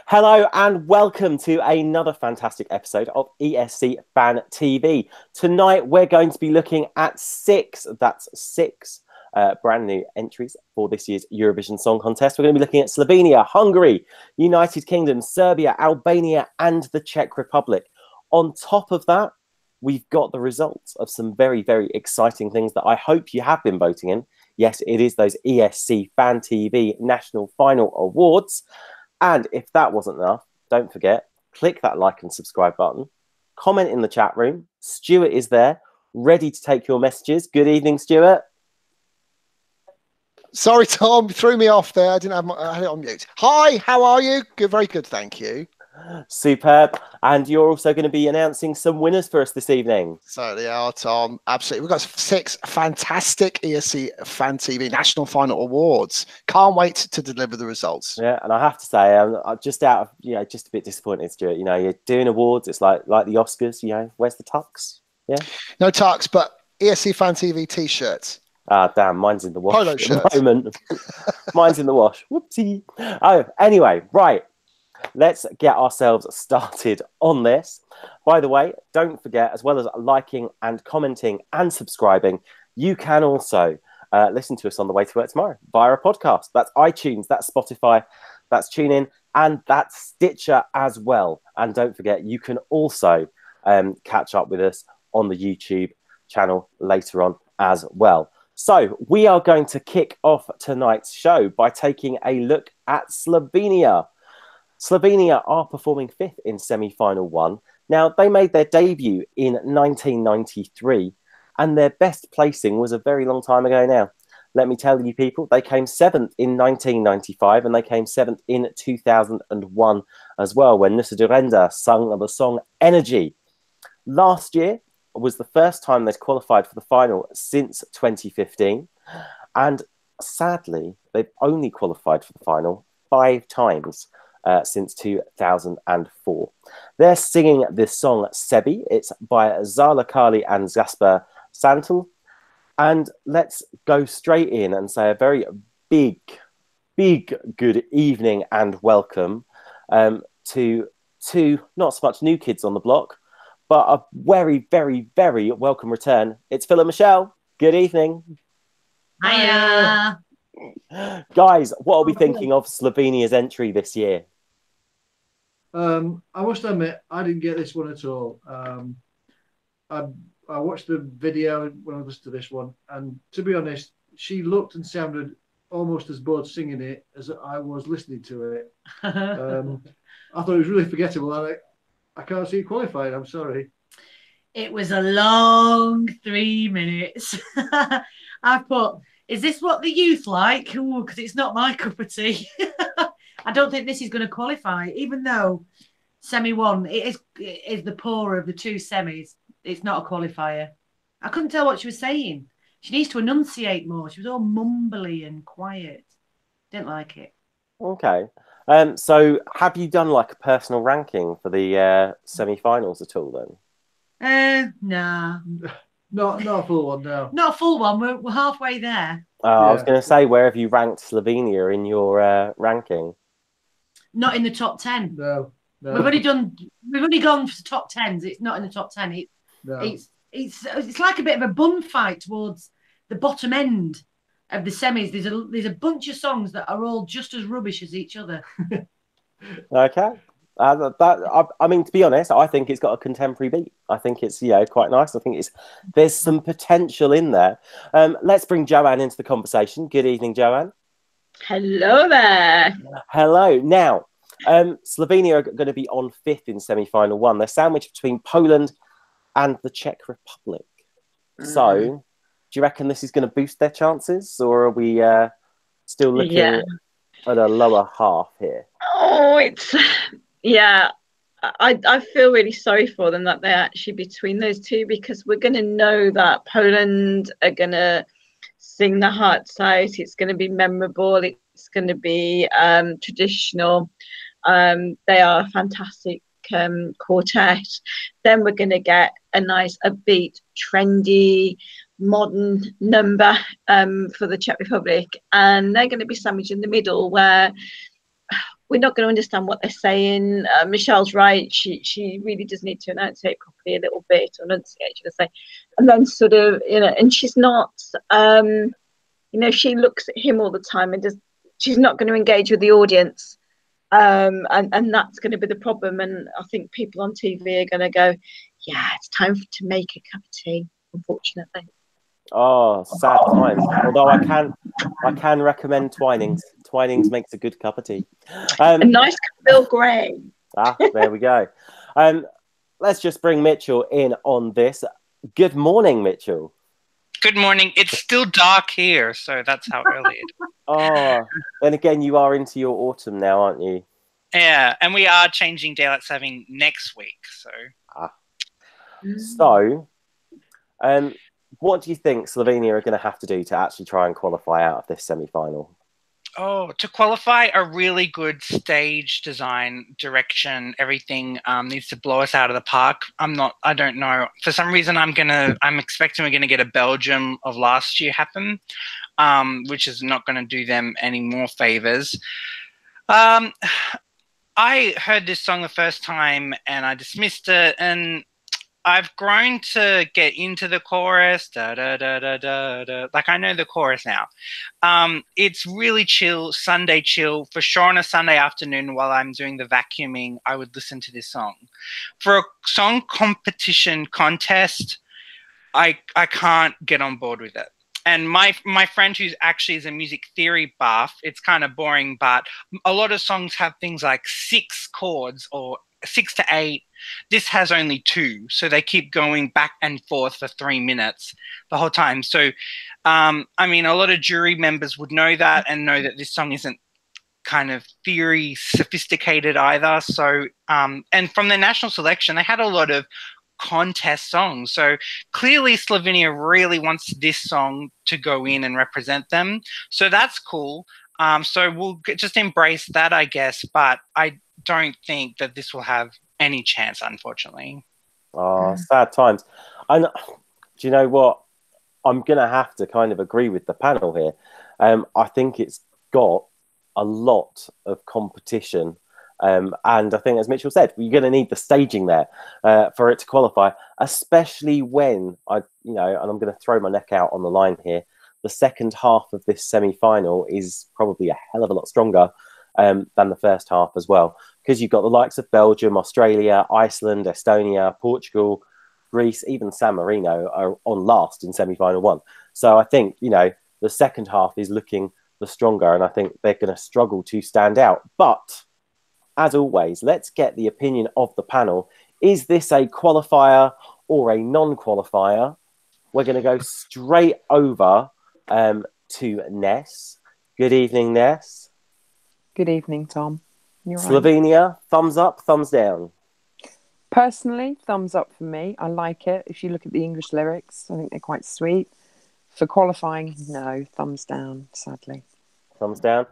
Hello and welcome to another fantastic episode of ESC Fan TV. Tonight we're going to be looking at six brand new entries for this year's Eurovision Song Contest. We're going to be looking at Slovenia, Hungary, United Kingdom, Serbia, Albania and the Czech Republic. On top of that, we've got the results of some very, very exciting things that I hope you have been voting in. Yes, it is those ESC Fan TV National Final Awards. And if that wasn't enough, don't forget, click that like and subscribe button. Comment in the chat room. Stuart is there, ready to take your messages. Good evening, Stuart. Sorry, Tom, threw me off there. I had it on mute. Hi, how are you? Good, very good, thank you. Superb. And you're also going to be announcing some winners for us this evening. Certainly are, Tom. Absolutely. We've got six fantastic ESC Fan TV National Final Awards. Can't wait to deliver the results. Yeah, and I have to say, I'm just out of, just a bit disappointed, Stuart. You know, you're doing awards. It's like the Oscars, where's the tux? Yeah. No tux, but ESC Fan TV t-shirts. Ah, damn, mine's in the wash Polo at shirts. the moment. Mine's in the wash. Whoopsie. Oh, anyway, right. Let's get ourselves started on this. By the way, don't forget, as well as liking and commenting and subscribing, you can also listen to us on the way to work tomorrow via a podcast. That's iTunes, that's Spotify, that's TuneIn, and that's Stitcher as well. And don't forget, you can also catch up with us on the YouTube channel later on as well. So we are going to kick off tonight's show by taking a look at Slovenia. Slovenia are performing fifth in semi-final one. Now, they made their debut in 1993, and their best placing was a very long time ago now. Let me tell you, people, they came seventh in 1995, and they came seventh in 2001 as well, when Nusa Durenda sung the song Energy. Last year was the first time they'd qualified for the final since 2015, and sadly, they've only qualified for the final 5 times. Since 2004. They're singing this song Sebi. It's by Zala Kali and Zasper Santel. And let's go straight in and say a very big good evening and welcome to two, not so much new kids on the block, but a very, very, very welcome return. It's Phil and Michelle. Good evening. Hiya. Guys, what are we thinking of Slovenia's entry this year? I must admit, I didn't get this one at all. I watched the video when I listened to this one, and to be honest, she looked and sounded almost as bored singing it as I was listening to it. I thought it was really forgettable. I can't see it qualified. I'm sorry. It was a long 3 minutes. I put, is this what the youth like? Oh, because it's not my cup of tea. I don't think this is going to qualify, even though semi-1 is the poorer of the two semis. It's not a qualifier. I couldn't tell what she was saying. She needs to enunciate more. She was all mumbly and quiet. Didn't like it. Okay. So have you done like a personal ranking for the semi-finals at all then? Nah. Not a full one, no. Not a full one. We're halfway there. I was going to say, where have you ranked Slovenia in your ranking? Not in the top 10. No. We've only gone for top 10s. It's not in the top 10. It's like a bit of a bun fight towards the bottom end of the semis. There's a bunch of songs that are all just as rubbish as each other. Okay. I mean, to be honest, I think it's got a contemporary beat. I think it's quite nice. I think there's some potential in there. Let's bring Joanne into the conversation. Good evening, Joanne. Hello there. Hello. Now, Slovenia are going to be on fifth in semi-final one. They're sandwiched between Poland and the Czech Republic. So, do you reckon this is going to boost their chances, or are we still looking at a lower half here? Oh, I feel really sorry for them that they're actually between those two, because we're going to know that Poland are going to sing the hearts out. It's going to be memorable. It's going to be traditional. They are a fantastic quartet. Then we're going to get a nice, upbeat, trendy, modern number for the Czech Republic, and they're going to be sandwiched in the middle, where we're not going to understand what they're saying. Michelle's right. She really does need to enunciate properly a little bit, or enunciate, should I say. And then sort of, and she's not, she looks at him all the time and she's not going to engage with the audience. And that's going to be the problem. And I think people on TV are going to go, yeah, it's time to make a cup of tea, unfortunately. Oh, sad times. Although I can recommend Twinings. Twinings makes a good cup of tea. A nice Bill Gray. There we go. Let's just bring Mitchell in on this. Good morning, Mitchell. Good morning. It's still dark here, so that's how early it is. Oh, then again, you are into your autumn now, aren't you? Yeah, and we are changing daylight saving next week. So, what do you think Slovenia are going to have to do to actually try and qualify out of this semi-final? Oh, to qualify, a really good stage design, direction, everything needs to blow us out of the park. I don't know. For some reason, I'm expecting we're going to get a Belgium of last year happen, which is not going to do them any more favors. I heard this song the first time and I dismissed it, and I've grown to get into the chorus, da da da da da da. Like, I know the chorus now. It's really chill, Sunday chill. For sure, on a Sunday afternoon while I'm doing the vacuuming, I would listen to this song. For a song competition contest, I can't get on board with it. And my friend who's actually is a music theory buff, it's kind of boring, but a lot of songs have things like 6 chords or 6 to 8. This has only 2, so they keep going back and forth for 3 minutes the whole time. So, a lot of jury members would know that and know that this song isn't kind of theory sophisticated either. So, and from the national selection, they had a lot of contest songs. So clearly Slovenia really wants this song to go in and represent them. So that's cool. So we'll just embrace that, I guess. But I don't think that this will have any chance, unfortunately. Oh, sad times. And do you know what? I'm going to have to kind of agree with the panel here. I think it's got a lot of competition. And I think, as Mitchell said, you're going to need the staging there for it to qualify, especially when and I'm going to throw my neck out on the line here. The second half of this semi-final is probably a hell of a lot stronger than the first half as well, because you've got the likes of Belgium, Australia, Iceland, Estonia, Portugal, Greece, even San Marino are on last in semi-final 1. So I think, the second half is looking the stronger, and I think they're going to struggle to stand out. But as always, let's get the opinion of the panel. Is this a qualifier or a non-qualifier? We're going to go straight over to Ness. Good evening, Ness. Good evening, Tom. You're Slovenia, right. Thumbs up, thumbs down? Personally, thumbs up for me. I like it. If you look at the English lyrics, I think they're quite sweet. For qualifying, no, thumbs down, sadly. Thumbs down.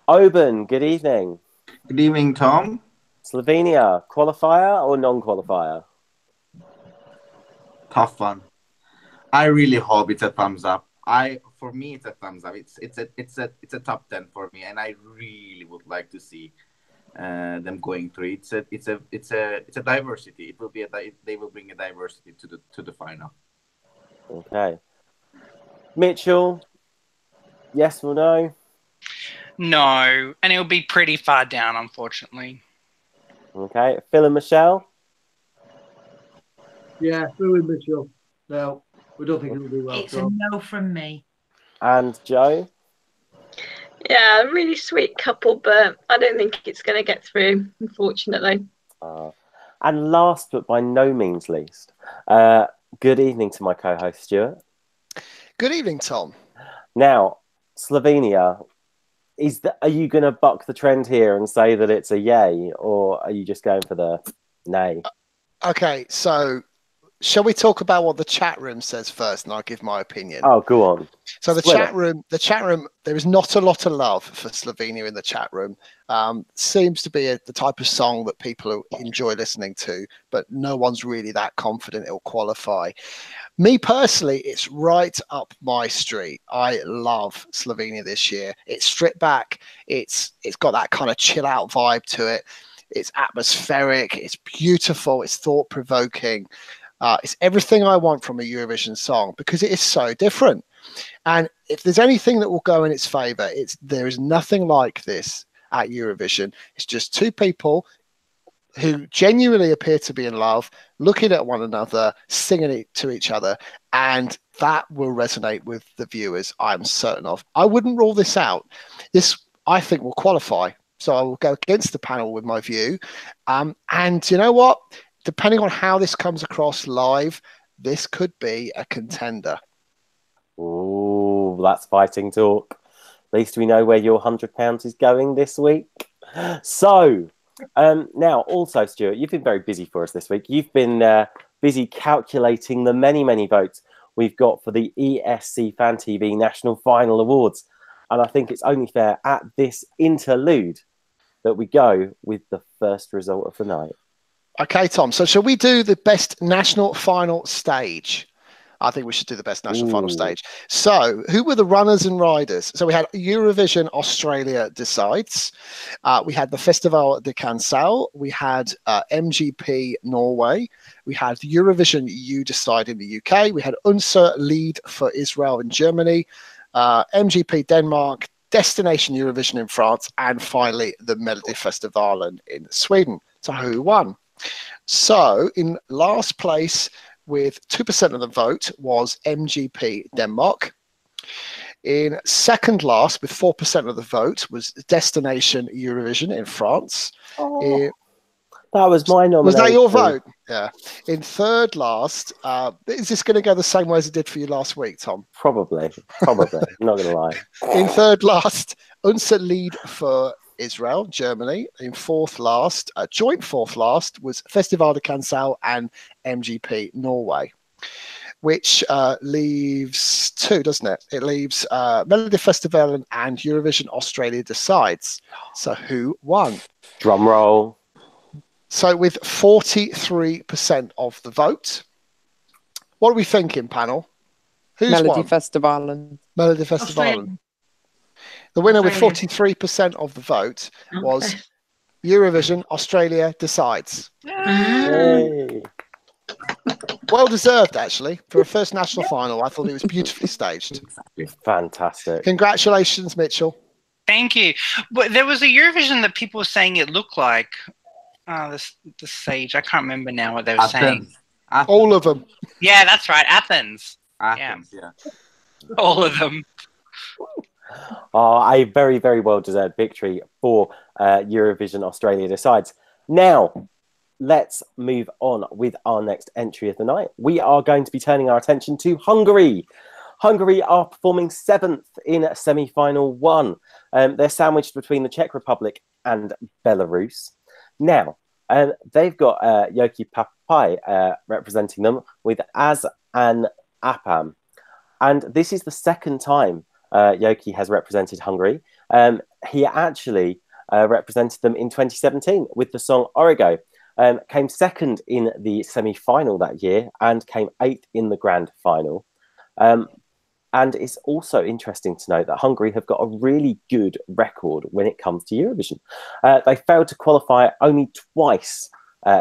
Oban, good evening. Good evening, Tom. Slovenia, qualifier or non-qualifier? Tough one. I really hope it's a thumbs up. For me, it's a thumbs up. It's a top 10 for me, and I really would like to see them going through. It's a diversity. It will be they will bring a diversity to the final. Okay, Mitchell. Yes or no? No, and it'll be pretty far down, unfortunately. Okay, Phil and Michelle? Yeah, Phil and Michelle. No, we don't think it'll do well. It's a no from me. And Joe? Yeah, a really sweet couple, but I don't think it's going to get through, unfortunately. And last but by no means least, good evening to my co-host, Stuart. Good evening, Tom. Now, Slovenia, are you going to buck the trend here and say that it's a yay, or are you just going for the nay? Okay, so shall we talk about what the chat room says first, and I'll give my opinion? Oh, go on. So the Split chat it. room, there is not a lot of love for Slovenia in the chat room. Seems to be the type of song that people enjoy listening to, but no one's really that confident it'll qualify. Me personally, it's right up my street. I love Slovenia this year. It's stripped back. It's got that kind of chill out vibe to it. It's atmospheric. It's beautiful. It's thought provoking. It's everything I want from a Eurovision song because it is so different. And if there's anything that will go in its favour, there is nothing like this at Eurovision. It's just two people who genuinely appear to be in love, looking at one another, singing it to each other, and that will resonate with the viewers, I'm certain of. I wouldn't rule this out. This, I think, will qualify. So I will go against the panel with my view. And you know what? Depending on how this comes across live, this could be a contender. Ooh, that's fighting talk. At least we know where your £100 is going this week. So, now also, Stuart, you've been very busy for us this week. You've been busy calculating the many, many votes we've got for the ESC Fan TV National Final Awards. And I think it's only fair at this interlude that we go with the first result of the night. Okay, Tom. So shall we do the best national final stage? I think we should do the best national final stage. So who were the runners and riders? So we had Eurovision Australia Decides. We had the Festival de Canção. We had MGP Norway. We had Eurovision You Decide in the UK. We had Untitled for Israel and Germany. MGP Denmark. Destination Eurovision in France. And finally, the Melodifestivalen in Sweden. So who won? So in last place with 2% of the vote was MGP Denmark. In second last with 4% of the vote was Destination Eurovision in France. That was my nomination. Was that your vote? Yeah. In third last, is this going to go the same way as it did for you last week, Tom? Probably. I'm not going to lie. In third last, Unser lead for Israel, Germany. In fourth last, joint fourth last was Festival de Canção and MGP Norway, which leaves two, doesn't it? It leaves Melodifestivalen and Eurovision Australia Decides. So who won? Drum roll. So with 43% of the vote, what are we thinking, panel? Who's won? Melodifestivalen. Melodifestivalen. The winner with 43% of the vote was Eurovision Australia Decides. Yay. Well deserved, actually. For a first national final, I thought it was beautifully staged. Fantastic. Congratulations, Mitchell. Thank you. But there was a Eurovision that people were saying it looked like the stage. I can't remember now what they were saying. Athens. All of them. Yeah, that's right. Athens. Athens, yeah. All of them. A very, very well-deserved victory for Eurovision Australia Decides. Now, let's move on with our next entry of the night. We are going to be turning our attention to Hungary. Hungary are performing 7th in semi-final 1. They're sandwiched between the Czech Republic and Belarus. Now, they've got Yoki Papai representing them with As an Apam. And this is the second time Yoki has represented Hungary. He actually represented them in 2017 with the song Origo. Came second in the semi-final that year and came 8th in the grand final. And it's also interesting to note that Hungary have got a really good record when it comes to Eurovision. They failed to qualify only twice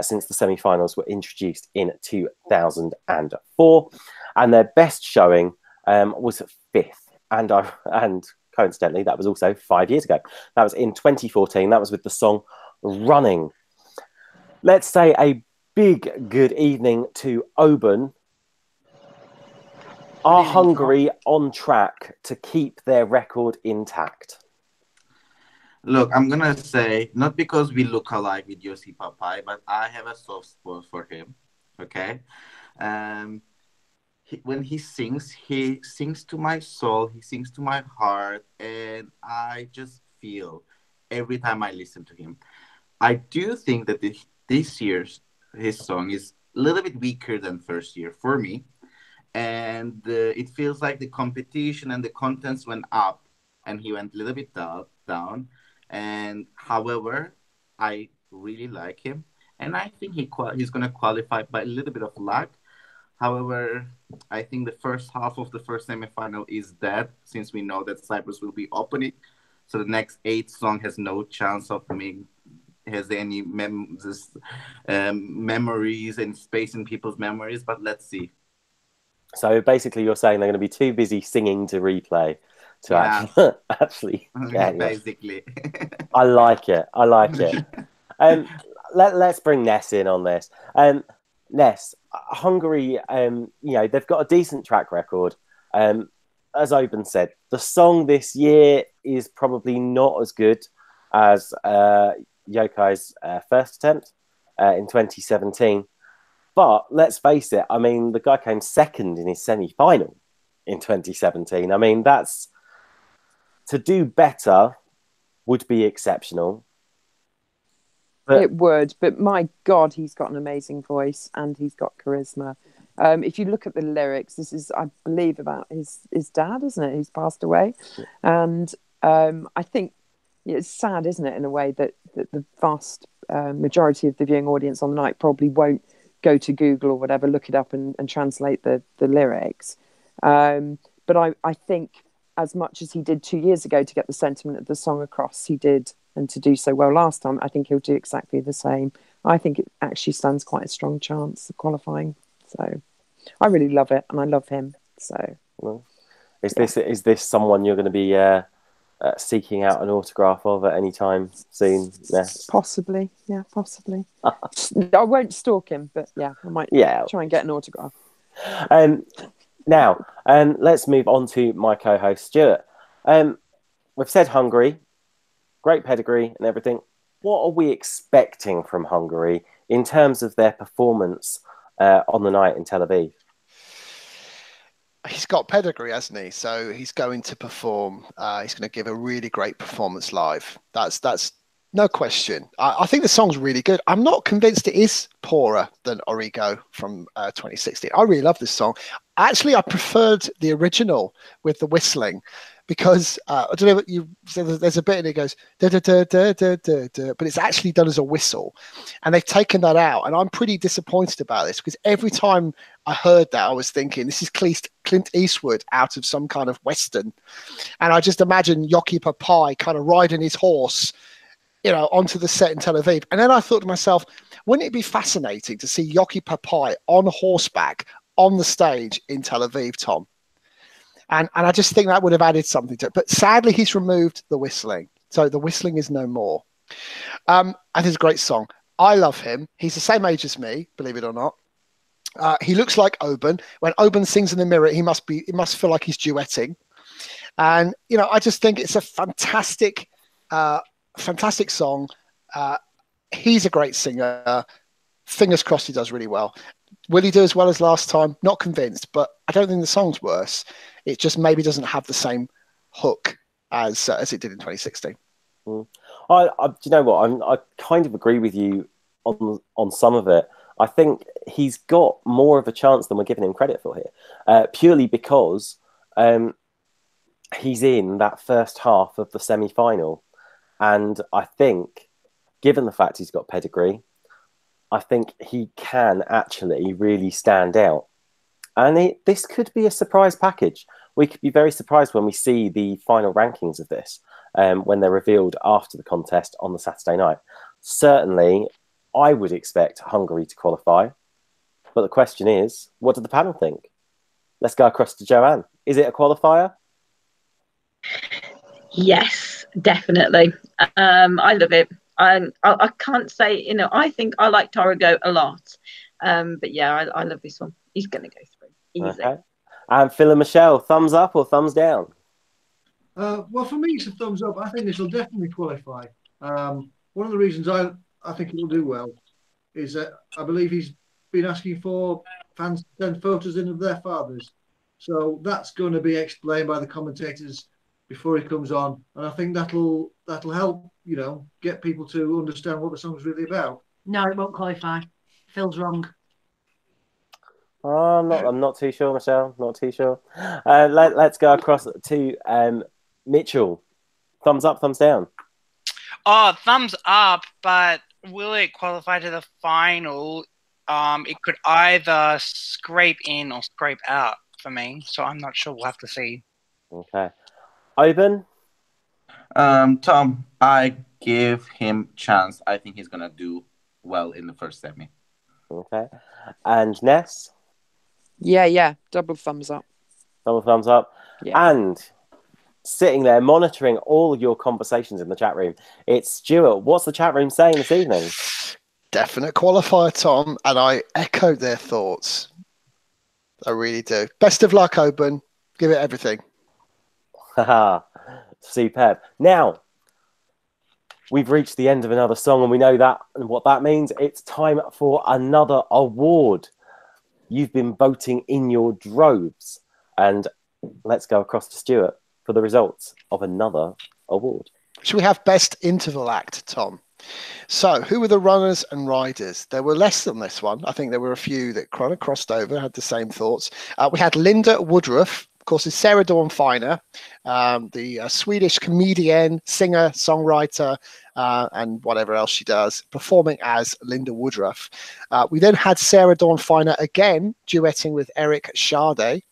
since the semi-finals were introduced in 2004. And their best showing was 5th. And coincidentally, that was also 5 years ago. That was in 2014. That was with the song Running. Let's say a big good evening to Oban. Are Hungary on track to keep their record intact? Look, I'm going to say, not because we look alike with Yosi Papai, but I have a soft spot for him, okay? When he sings to my soul, he sings to my heart, and I just feel every time I listen to him. I do think that this year's his song is a little bit weaker than first year for me. And it feels like the competition and the contents went up and he went a little bit down. And however, I really like him. And I think he's going to qualify by a little bit of luck. However, I think the first half of the first semifinal is dead, since we know that Cyprus will be opening. So the next 8 song has no chance of has any memories and space in people's memories. But let's see. So basically, you're saying they're going to be too busy singing to replay to actually basically. I like it. Let's bring Ness in on this. Ness, Hungary, they've got a decent track record. As Oben said, the song this year is probably not as good as Yokai's first attempt in 2017. But let's face it, I mean, the guy came second in his semi-final in 2017. I mean, that's to do better would be exceptional. It would, but my God, he's got an amazing voice and he's got charisma. If you look at the lyrics, this is, I believe, about his dad, isn't it? Who's passed away. And I think it's sad, isn't it, in a way that the vast majority of the viewing audience on the night probably won't go to Google or whatever, look it up and translate the lyrics. But I think as much as he did 2 years ago to get the sentiment of the song across, he did, and to do so well last time, I think he'll do exactly the same. I think it actually stands quite a strong chance of qualifying. So I really love it, and I love him. So, well, is this someone you're going to be seeking out an autograph of at any time soon? Yeah. Possibly. I won't stalk him, but yeah, I might try and get an autograph. Now, let's move on to my co-host Stuart. We've said Hungary, great pedigree and everything. What are we expecting from Hungary in terms of their performance on the night in Tel Aviv? He's got pedigree, hasn't he? So he's going to perform. He's going to give a really great performance live. That's no question. I think the song's really good. I'm not convinced it is poorer than Origo from 2016. I really love this song. Actually, I preferred the original with the whistling, because I don't know what you said. There's a bit and it goes da da da da da da da, but it's actually done as a whistle, and they've taken that out. And I'm pretty disappointed about this, because every time I heard that, I was thinking this is Clint Eastwood out of some kind of western, and I just imagine Yoki Papai kind of riding his horse, onto the set in Tel Aviv. And then I thought to myself, wouldn't it be fascinating to see Yoki Papai on horseback on the stage in Tel Aviv, Tom? And I just think that would have added something to it. But sadly, he's removed the whistling. So the whistling is no more. And it's a great song. I love him. He's the same age as me, believe it or not. He looks like Oben. When Oben sings in the mirror, it must feel like he's duetting. And, I just think it's a fantastic song. He's a great singer. Fingers crossed he does really well. Will he do as well as last time? Not convinced, but I don't think the song's worse. It just maybe doesn't have the same hook as it did in 2016. Do you know what? I kind of agree with you on some of it. I think he's got more of a chance than we're giving him credit for here, purely because he's in that first half of the semi-final. And I think, given the fact he's got pedigree, I think he can actually really stand out. And this could be a surprise package. We could be very surprised when we see the final rankings of this, when they're revealed after the contest on the Saturday night. Certainly, I would expect Hungary to qualify. But the question is, what do the panel think? Let's go across to Joanne. Is it a qualifier? Yes, definitely. I love it. I can't say, I think I like Torrigo a lot. But yeah, I love this one. He's going to go through. Easy. Okay. And Phil and Michelle, thumbs up or thumbs down? Well, for me, it's a thumbs up. I think this will definitely qualify. One of the reasons I think it will do well is that I believe he's been asking for fans to send photos in of their fathers. So that's going to be explained by the commentators before he comes on. And I think that'll help, get people to understand what the song's really about. No, it won't qualify. Phil's wrong. Oh, I'm not too sure, Michelle. Not too sure. Let's go across to Mitchell. Thumbs up, thumbs down. Oh, thumbs up, but will it qualify to the final? It could either scrape in or scrape out for me, so I'm not sure. We'll have to see. Okay. Oben? Tom, I give him chance. I think he's gonna do well in the first semi. Okay. And Ness? Yeah. Double thumbs up. Double thumbs up. Yeah. And sitting there monitoring all your conversations in the chat room, it's Stuart. What's the chat room saying this evening? Definite qualifier, Tom, and I echoed their thoughts. I really do. Best of luck, Oben. Give it everything. Haha. Superb. Now, we've reached the end of another song, and we know that and what that means. It's time for another award. You've been voting in your droves, and let's go across to Stuart for the results of another award. Should we have best interval act, Tom? So, who were the runners and riders? There were less than this one. I think there were a few that kind of crossed over, had the same thoughts. We had Linda Woodruff, of course, is Sarah Dawn Finer, the Swedish comedian, singer, songwriter, and whatever else she does, performing as Linda Woodruff. We then had Sarah Dawn Finer again, duetting with Eric Sade.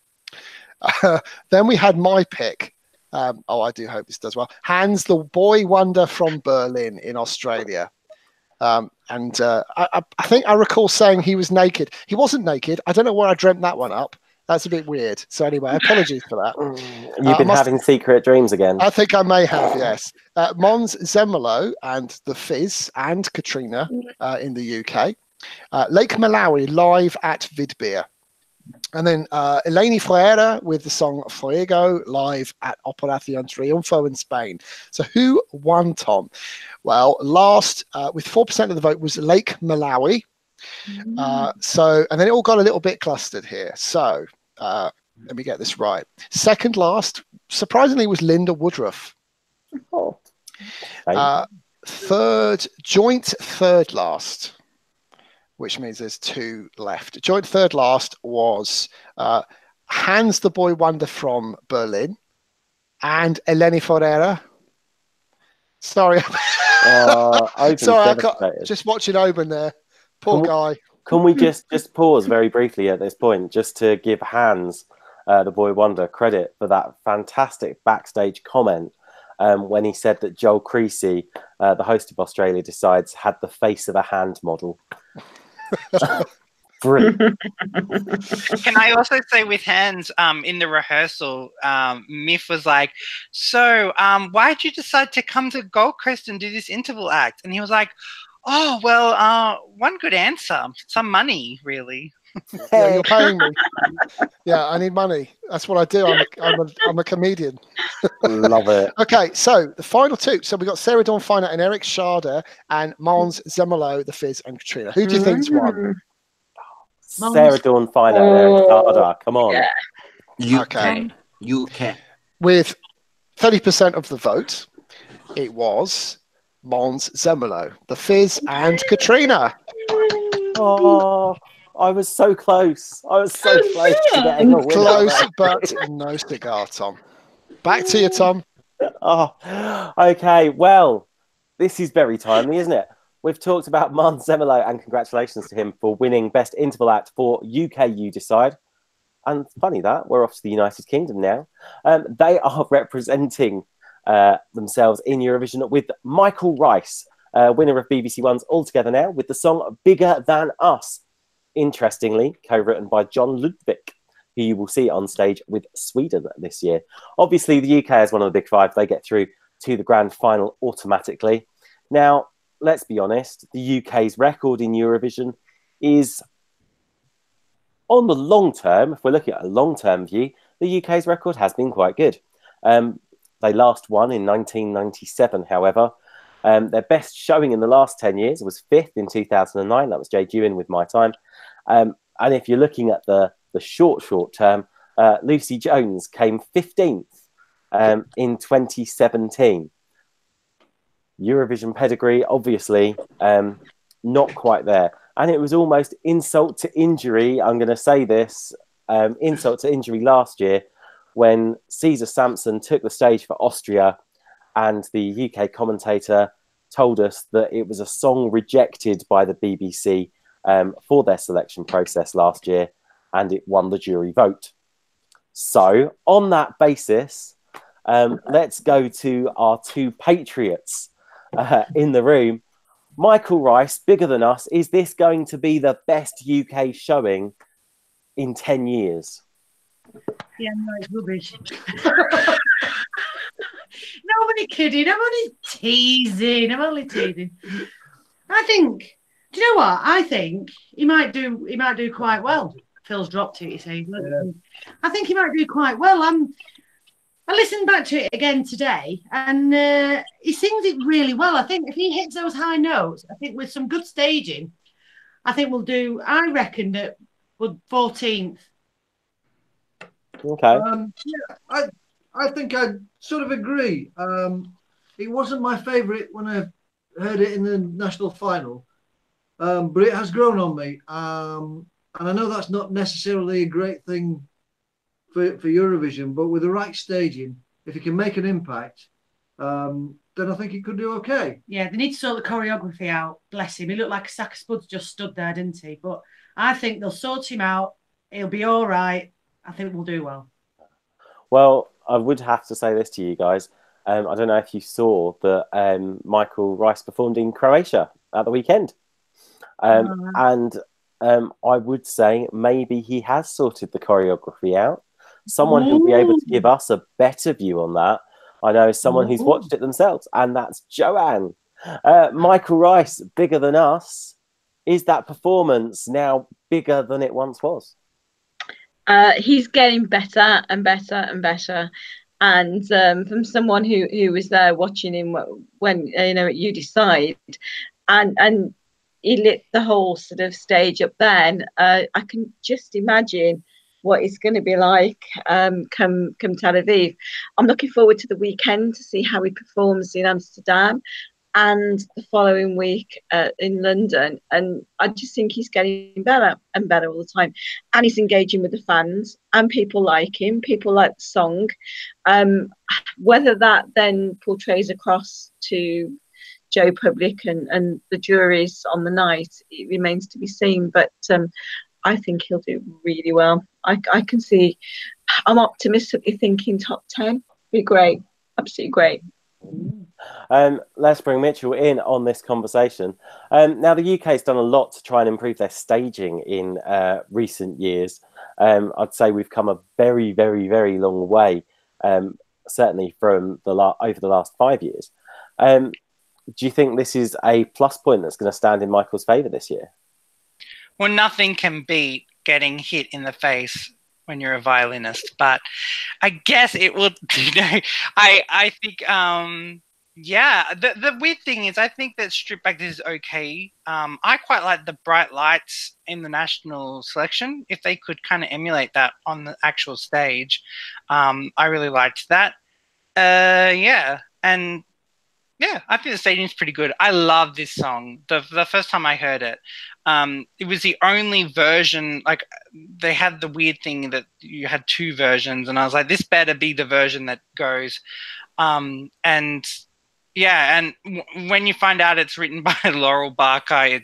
Then we had my pick. I do hope this does well. Hans, the boy wonder from Berlin in Australia. I think I recall saying he was naked. He wasn't naked. I don't know where I dreamt that one up. That's a bit weird. So anyway, apologies for that. You've been having secret dreams again. I think I may have, yes. Mons Zemelo and The Fizz and Katrina in the UK. Lake Malawi live at Vidbeer. And then Eleni Freire with the song Fuego live at Operación Triunfo in Spain. So who won, Tom? Well, last with 4% of the vote was Lake Malawi. And then it all got a little bit clustered here. So let me get this right. Second last, surprisingly, was Linda Woodruff. Oh. Joint third last, which means there's two left. Joint third last was Hans the Boy Wonder from Berlin and Eleni Ferreira. Sorry. Sorry, I got just watching Oben there. Poor guy. Can we just pause very briefly at this point, just to give Hans, the Boy Wonder, credit for that fantastic backstage comment when he said that Joel Creasy, the host of Australia Decides, had the face of a hand model. Brilliant. Can I also say with Hans, in the rehearsal, Miff was like, so why'd you decide to come to Gold Coast and do this interval act? And he was like, oh, well, one good answer. Some money, really. Yeah, you're paying me. Yeah, I need money. That's what I do. I'm a comedian. Love it. Okay, so the final two. So we got Sarah Dawn Finer and Eric Sade and Mons Zemelo, The Fizz, and Katrina. Who do you think's won? Sarah Dawn Finer and Eric Sade. Come on. Yeah. You can. With 30% of the vote, it was Mons Zemelo, The Fizz, and Katrina. Oh, I was so close. I was so close to getting a win. Close, but no cigar, Tom. Back to you, Tom. Oh, okay. Well, this is very timely, isn't it? We've talked about Mons Zemelo, and congratulations to him for winning Best Interval Act for UK You Decide. And funny that, we're off to the United Kingdom now. They are representing themselves in Eurovision with Michael Rice, winner of BBC One's All Together Now, with the song Bigger Than Us. Interestingly, co-written by John Ludwig, who you will see on stage with Sweden this year. Obviously, the UK is one of the big five. They get through to the grand final automatically. Now, let's be honest, the UK's record in Eurovision is, on the long term, if we're looking at a long-term view, the UK's record has been quite good. They last won in 1997, however. Their best showing in the last 10 years was 5th in 2009. That was Jay Dewin with My Time. And if you're looking at the short term, Lucy Jones came 15th in 2017. Eurovision pedigree, obviously, not quite there. And it was almost insult to injury. I'm going to say this, insult to injury last year when Caesar Sampson took the stage for Austria and the UK commentator told us that it was a song rejected by the BBC for their selection process last year, and it won the jury vote. So on that basis, let's go to our two patriots in the room. Michael Rice, Bigger Than Us. Is this going to be the best UK showing in 10 years? Yeah, no, it's rubbish. No, I'm only kidding. I'm only teasing. I think. Do you know what? I think he might do quite well. Phil's dropped it. You see. Yeah. I think he might do quite well. I listened back to it again today, and he sings it really well. I think if he hits those high notes, I think with some good staging, I think we'll do. I reckon that we're 14th. Okay. Yeah, I think I sort of agree. It wasn't my favourite when I heard it in the national final, but it has grown on me. And I know that's not necessarily a great thing for Eurovision, but with the right staging, if it can make an impact, then I think it could do okay. Yeah, they need to sort the choreography out. Bless him. He looked like a sack of spuds just stood there, didn't he? But I think they'll sort him out. He'll be all right. I think we'll do well. Well, I would have to say this to you guys. I don't know if you saw that Michael Rice performed in Croatia at the weekend. And I would say maybe he has sorted the choreography out. Someone who'll be able to give us a better view on that, I know, is someone who's watched it themselves, and that's Joanne. Michael Rice, Bigger Than Us. Is that performance now bigger than it once was? He's getting better and better and better. And from someone who was there watching him when You Decide, and he lit the whole sort of stage up then. I can just imagine what it's going to be like come Tel Aviv. I'm looking forward to the weekend to see how he performs in Amsterdam and the following week in London. And I just think he's getting better and better all the time. And he's engaging with the fans, and people like him. People like the song. Whether that then portrays across to Joe Public and the juries on the night, it remains to be seen. But I think he'll do really well. I can see. I'm optimistically thinking top 10. Be great. Absolutely great. Let's bring Mitchell in on this conversation. Now, the UK has done a lot to try and improve their staging in recent years. I'd say we've come a very, very, very long way, certainly from over the last 5 years. Do you think this is a plus point that's going to stand in Michael's favour this year? Well, nothing can beat getting hit in the face when you're a violinist, but I guess it will. I think, yeah. The weird thing is, I think that stripped back is okay. I quite like the bright lights in the national selection. If they could kind of emulate that on the actual stage, I really liked that. Yeah, and yeah, I think the staging's pretty good. I love this song. The first time I heard it, it was the only version. Like, they had the weird thing that you had two versions, and I was like, this better be the version that goes. And yeah, and when you find out it's written by Laurel Barker,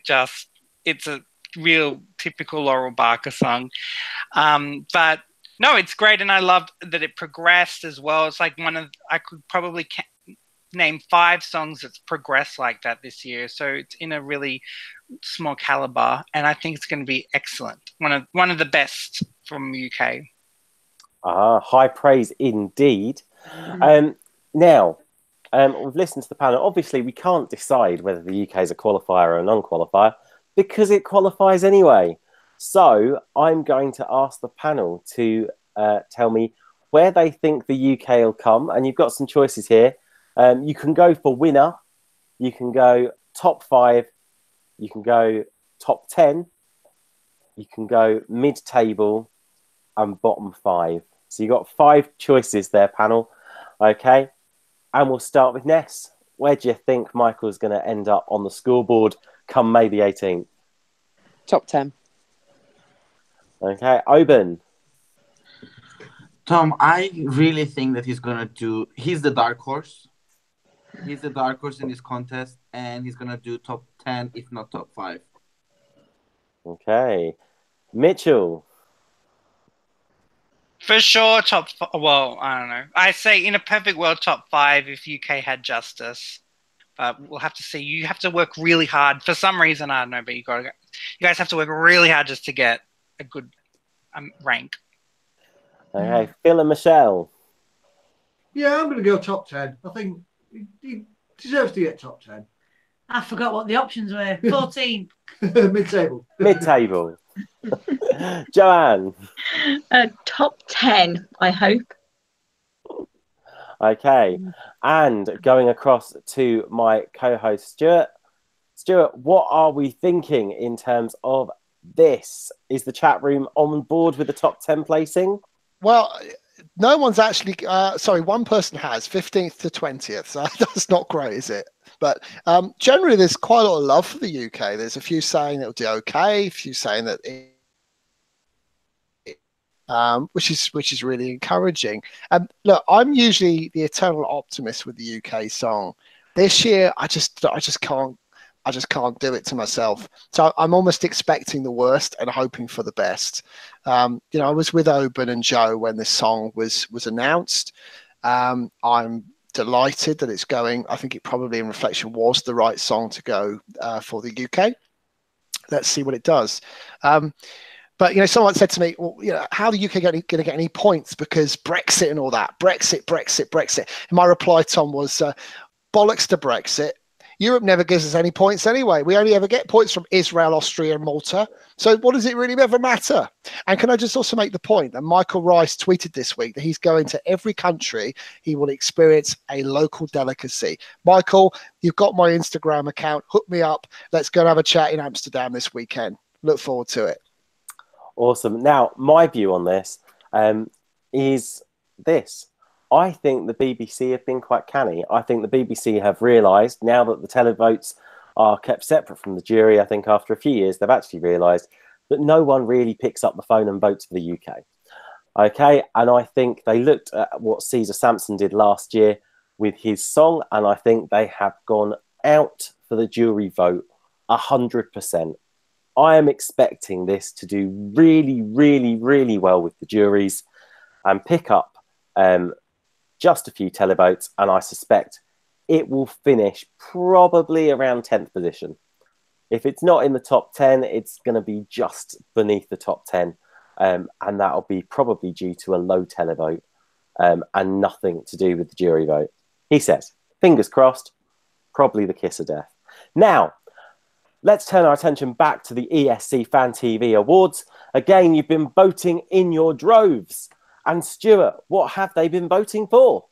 it's a real typical Laurel Barker song. But no, it's great, and I loved that it progressed as well. It's like I could probably name 5 songs that's progressed like that this year, so it's in a really small caliber, and I think it's going to be excellent. One of the best from UK. High praise indeed. Now, we've listened to the panel. Obviously, we can't decide whether the UK is a qualifier or a non-qualifier because it qualifies anyway. So I'm going to ask the panel to tell me where they think the UK will come, and you've got some choices here. You can go for winner, you can go top 5, you can go top 10, you can go mid-table, and bottom 5. So you've got 5 choices there, panel. Okay, and we'll start with Ness. Where do you think Michael's going to end up on the scoreboard come May the 18th? Top 10. Okay, Oban. Tom, I really think that he's the dark horse. He's the dark horse in this contest, and he's gonna do top 10, if not top 5. Okay, Mitchell. For sure, well, I don't know. I say in a perfect world, top 5 if UK had justice. But we'll have to see. You have to work really hard. For some reason, I don't know, but you guys have to work really hard just to get a good rank. Okay, Phil and Michelle. Yeah, I'm going to go top 10. I think he deserves to get top 10. I forgot what the options were. 14. Mid-table. Mid-table. Joanne. Top 10, I hope. Okay, and going across to my co-host Stuart. Stuart, what are we thinking in terms of this? Is the chat room on board with the top 10 placing? Well, no one's actually. Sorry, one person has 15th to 20th. So that's not great, is it? But generally, there's quite a lot of love for the UK. There's a few saying it'll do okay, a few saying that. Which is really encouraging. Look, I'm usually the eternal optimist with the UK song. This year, I just can't do it to myself. So I'm almost expecting the worst and hoping for the best. I was with Oban and Joe when this song was announced. I'm delighted that it's going. I think it probably, in reflection, was the right song to go for the UK. Let's see what it does. But, someone said to me, well, how are the UK going to get any points because Brexit and all that? Brexit. And my reply, Tom, was bollocks to Brexit. Europe never gives us any points anyway. We only ever get points from Israel, Austria and Malta. So what does it really ever matter? And can I just also make the point that Michael Rice tweeted this week that he's going to every country. He will experience a local delicacy. Michael, you've got my Instagram account. Hook me up. Let's go and have a chat in Amsterdam this weekend. Look forward to it. Awesome. Now, my view on this is this. I think the BBC have been quite canny. I think the BBC have realised, now that the televotes are kept separate from the jury, I think after a few years, they've actually realised that no one really picks up the phone and votes for the UK. Okay, and I think they looked at what Caesar Sampson did last year with his song, and I think they have gone out for the jury vote 100%. I am expecting this to do really, really, really well with the juries and pick up just a few televotes, and I suspect it will finish probably around 10th position. If it's not in the top 10, it's going to be just beneath the top 10, and that'll be probably due to a low televote and nothing to do with the jury vote. He says, fingers crossed, probably the kiss of death. Now, let's turn our attention back to the ESC Fan TV Awards. Again, you've been voting in your droves. And Stuart, what have they been voting for?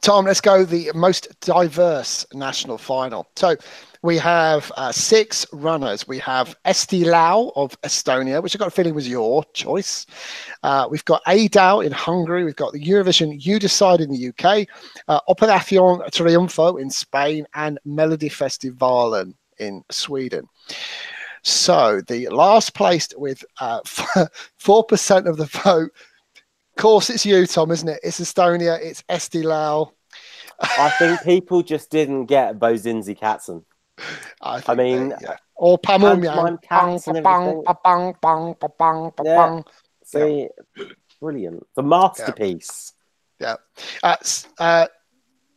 Tom, let's go the most diverse national final. So we have 6 runners. We have Esti Lau of Estonia, which I got a feeling was your choice. We've got Adao in Hungary. We've got the Eurovision You Decide in the UK, Operación Triunfo in Spain, and Melodifestivalen in Sweden. So the last placed with 4% of the vote. Of course, it's you, Tom, isn't it? It's Estonia. It's Esti Lau. I think people just didn't get Bozinzi Katzen. I mean, yeah. Or Pamumyan. Yeah. See, brilliant. The masterpiece. Yeah.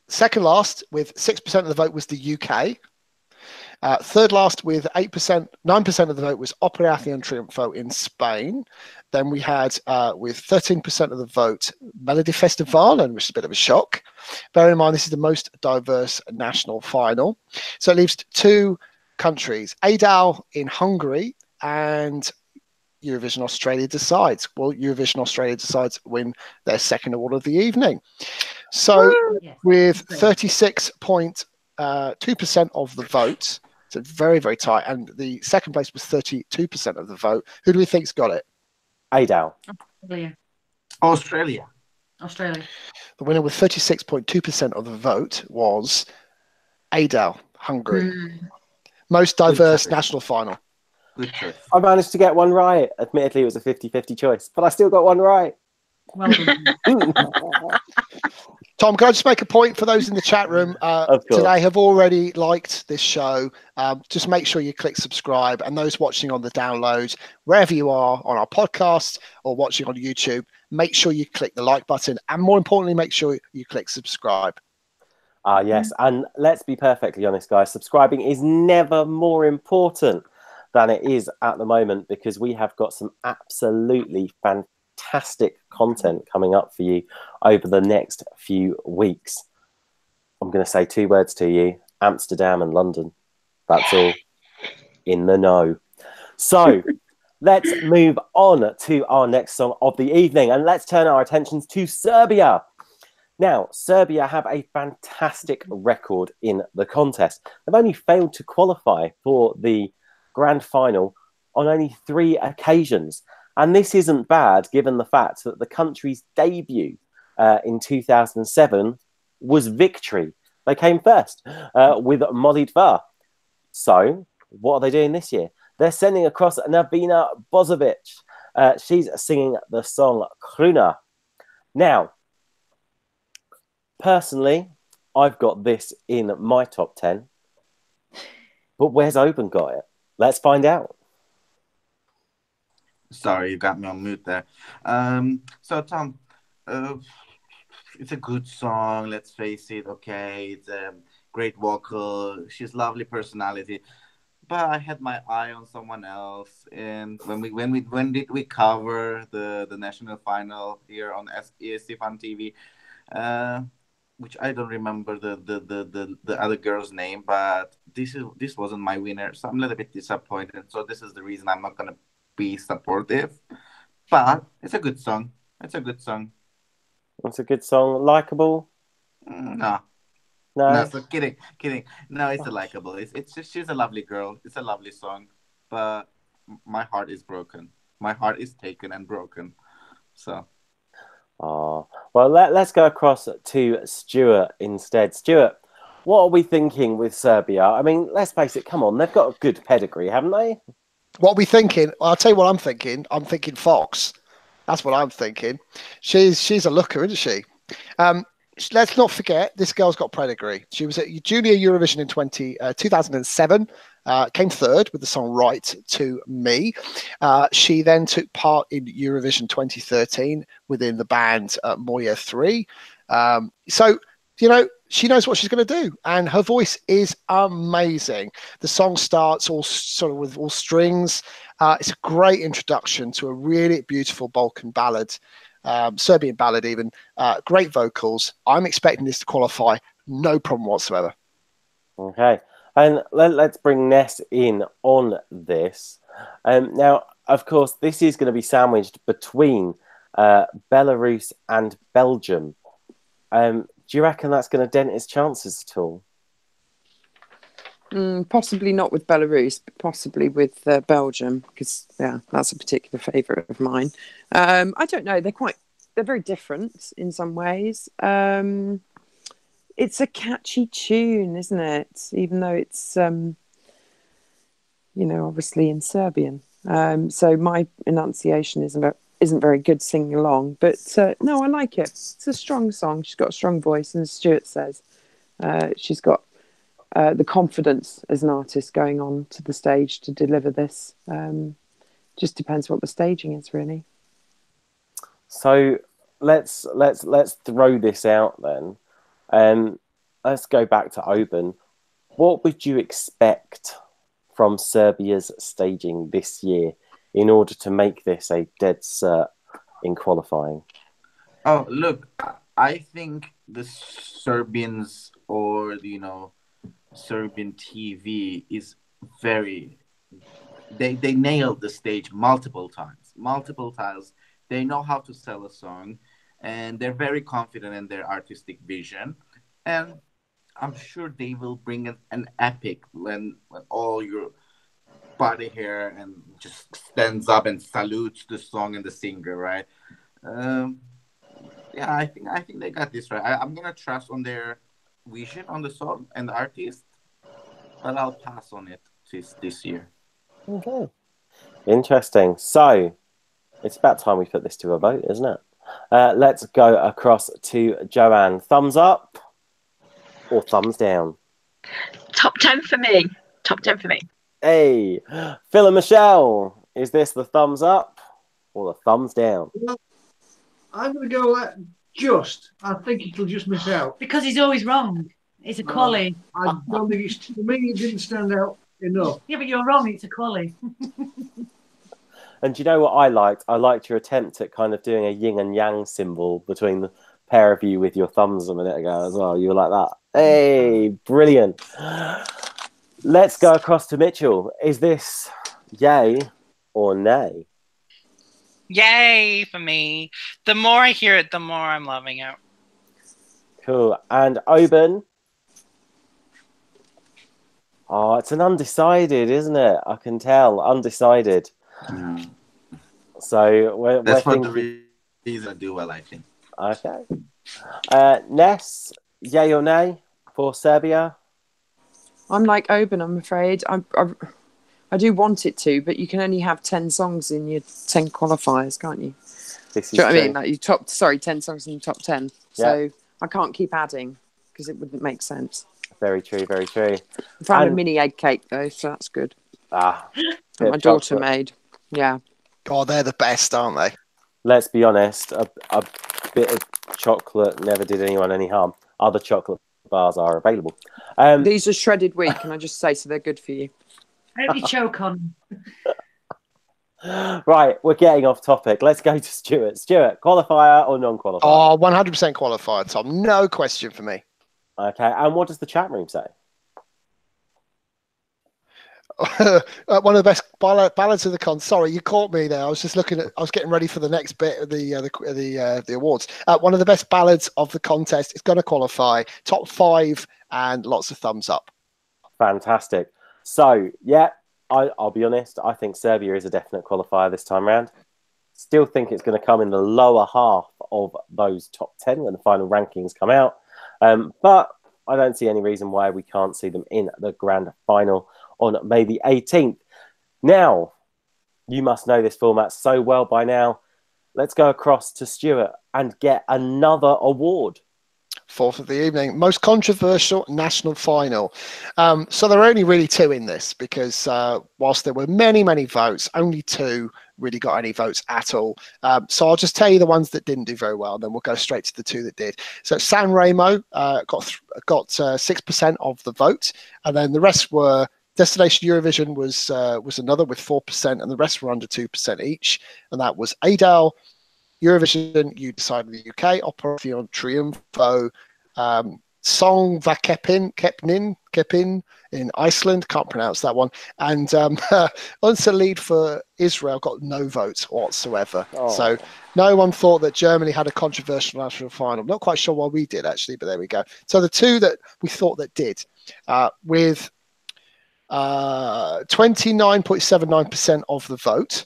Second last with 6% of the vote was the UK. Third last with 9% of the vote was Operación Triunfo in Spain. Then we had, with 13% of the vote, Melodifestivalen, which is a bit of a shock. Bearing in mind, this is the most diverse national final. So it leaves 2 countries, Adao in Hungary and Eurovision Australia Decides. Well, Eurovision Australia Decides win their second award of the evening. So with 36.2% of the vote, so very, very tight. And the second place was 32% of the vote. Who do we think's got it? Adao. Australia. The winner with 36.2% of the vote was Adao, Hungary. Most diverse national final. Good choice. I managed to get one right. Admittedly, it was a 50-50 choice, but I still got one right. Well done. Tom, can I just make a point for those in the chat room today have already liked this show? Just make sure you click subscribe, and those watching on the download, wherever you are on our podcast or watching on YouTube, make sure you click the like button, and more importantly, make sure you click subscribe. Yes, and let's be perfectly honest, guys. Subscribing is never more important than it is at the moment, because we have got some absolutely fantastic content coming up for you over the next few weeks. I'm going to say 2 words to you: Amsterdam and London. That's all. In the know. So let's move on to our next song of the evening, and let's turn our attentions to Serbia. Now, Serbia have a fantastic record in the contest. They've only failed to qualify for the grand final on only 3 occasions. And this isn't bad, given the fact that the country's debut in 2007 was victory. They came first with Modlitva. So what are they doing this year? They're sending across Navina Bozovic. She's singing the song Kruna. Now, personally, I've got this in my top 10. But where's Oban got it? Let's find out. Sorry, you got me on mute there. So, Tom, it's a good song, let's face it, okay? It's a great vocal. She's lovely personality. But I had my eye on someone else. And when did we cover the national final here on ESC Fan TV? Which I don't remember the other girl's name, but this wasn't my winner, so I'm a little bit disappointed. So this is the reason I'm not gonna be supportive. But it's a good song. It's a good song. It's a good song. Likeable? No, so kidding. No, it's a likable. It's just, she's a lovely girl. It's a lovely song, but my heart is broken. My heart is taken and broken. So. Oh, well, let's go across to Stuart instead. Stuart, what are we thinking with Serbia? I mean, let's face it, come on, they've got a good pedigree, haven't they? What are we thinking? Well, I'll tell you what I'm thinking. I'm thinking Fox. That's what I'm thinking. She's a looker, isn't she? Let's not forget, this girl's got pedigree. She was at Junior Eurovision in 2007, came third with the song Right to Me. She then took part in Eurovision 2013 within the band Moya 3. So, you know, she knows what she's going to do, and her voice is amazing. The song starts all sort of with all strings. It's a great introduction to a really beautiful Balkan ballad. Serbian ballad even, great vocals. I'm expecting this to qualify, no problem whatsoever. Okay, and let's bring Ness in on this. Now, of course, this is going to be sandwiched between Belarus and Belgium. Do you reckon that's going to dent his chances at all? Possibly not with Belarus, but possibly with Belgium, because that's a particular favourite of mine. I don't know. They're very different in some ways. It's a catchy tune, isn't it? Even though it's, obviously in Serbian. So my enunciation isn't very good singing along. But no, I like it. It's a strong song. She's got a strong voice, and as Stuart says, she's got the confidence as an artist going on to the stage to deliver this. Just depends what the staging is, really. So let's throw this out then. Let's go back to Oban. What would you expect from Serbia's staging this year in order to make this a dead cert in qualifying? Oh, look, I think the Serbians or Serbian TV is very. They nailed the stage multiple times. They know how to sell a song, and they're very confident in their artistic vision. And I'm sure they will bring an epic when all your body hair and just stands up and salutes the song and the singer, right? I think they got this right. I'm gonna trust on their vision on the song and the artist, but I'll pass on it this year. Okay. Interesting. So it's about time we put this to a vote, isn't it? Let's go across to Joanne. Thumbs up or thumbs down? Top 10 for me. Top 10 for me. Hey, Phil and Michelle, is this the thumbs up or the thumbs down? I'm going to go just. I think it'll just miss out. Because he's always wrong. It's a quali. I don't think it's, for me, it didn't stand out enough. Yeah, but you're wrong. It's a quali. And do you know what I liked? I liked your attempt at kind of doing a yin and yang symbol between the pair of you with your thumbs a minute ago as well. You were like that. Hey, brilliant. Let's go across to Mitchell. Is this yay or nay? Yay for me. The more I hear it, the more I'm loving it. Cool. And Oban? Oh, it's an undecided, isn't it? I can tell. Undecided. Mm. So we're That's what thinking... the reason I do well, I think. Okay. Ness, yay or nay for Serbia? I'm like Oban, I'm afraid. I do want it to, but you can only have 10 songs in your 10 qualifiers, can't you? This is Do you know what I mean? true. Like 10 songs in the top 10. So I can't keep adding because it wouldn't make sense. Very true, very true. I found a And- mini egg cake though, so that's good. Ah, That bit my of daughter chocolate. made. Yeah. God, they're the best, aren't they? Let's be honest, a bit of chocolate never did anyone any harm. Other chocolate bars are available. These are shredded wheat, can I just say, so they're good for you. I hope you choke on. Right, we're getting off topic. Let's go to Stuart. Stuart, qualifier or non-qualifier? Oh, 100% qualified, Tom. No question for me. Okay, and what does the chat room say? One of the best ballads of the con. Sorry, you caught me there. I was just looking at. I was getting ready for the next bit of the awards. One of the best ballads of the contest. It's going to qualify top 5 and lots of thumbs up. Fantastic. So, yeah, I'll be honest. I think Serbia is a definite qualifier this time round. Still think it's going to come in the lower half of those top 10 when the final rankings come out. But I don't see any reason why we can't see them in the grand final on May the 18th. Now, you must know this format so well by now. Let's go across to Stuart and get another award. Fourth of the evening, most controversial national final. So there are only really 2 in this because whilst there were many votes, only 2 really got any votes at all. So I'll just tell you the ones that didn't do very well, then we'll go straight to the 2 that did. So San Remo got 6% of the vote, and then the rest were Destination Eurovision was another with 4%, and the rest were under 2% each, and that was Adele, Eurovision, You Decide in the UK, Operation Triunfo, Song Va Kepin in Iceland, can't pronounce that one, and Unsa Lead for Israel got no votes whatsoever. Oh. So no one thought that Germany had a controversial national final. Not quite sure why we did, actually, but there we go. So the 2 that we thought that did, with 29.79% of the vote,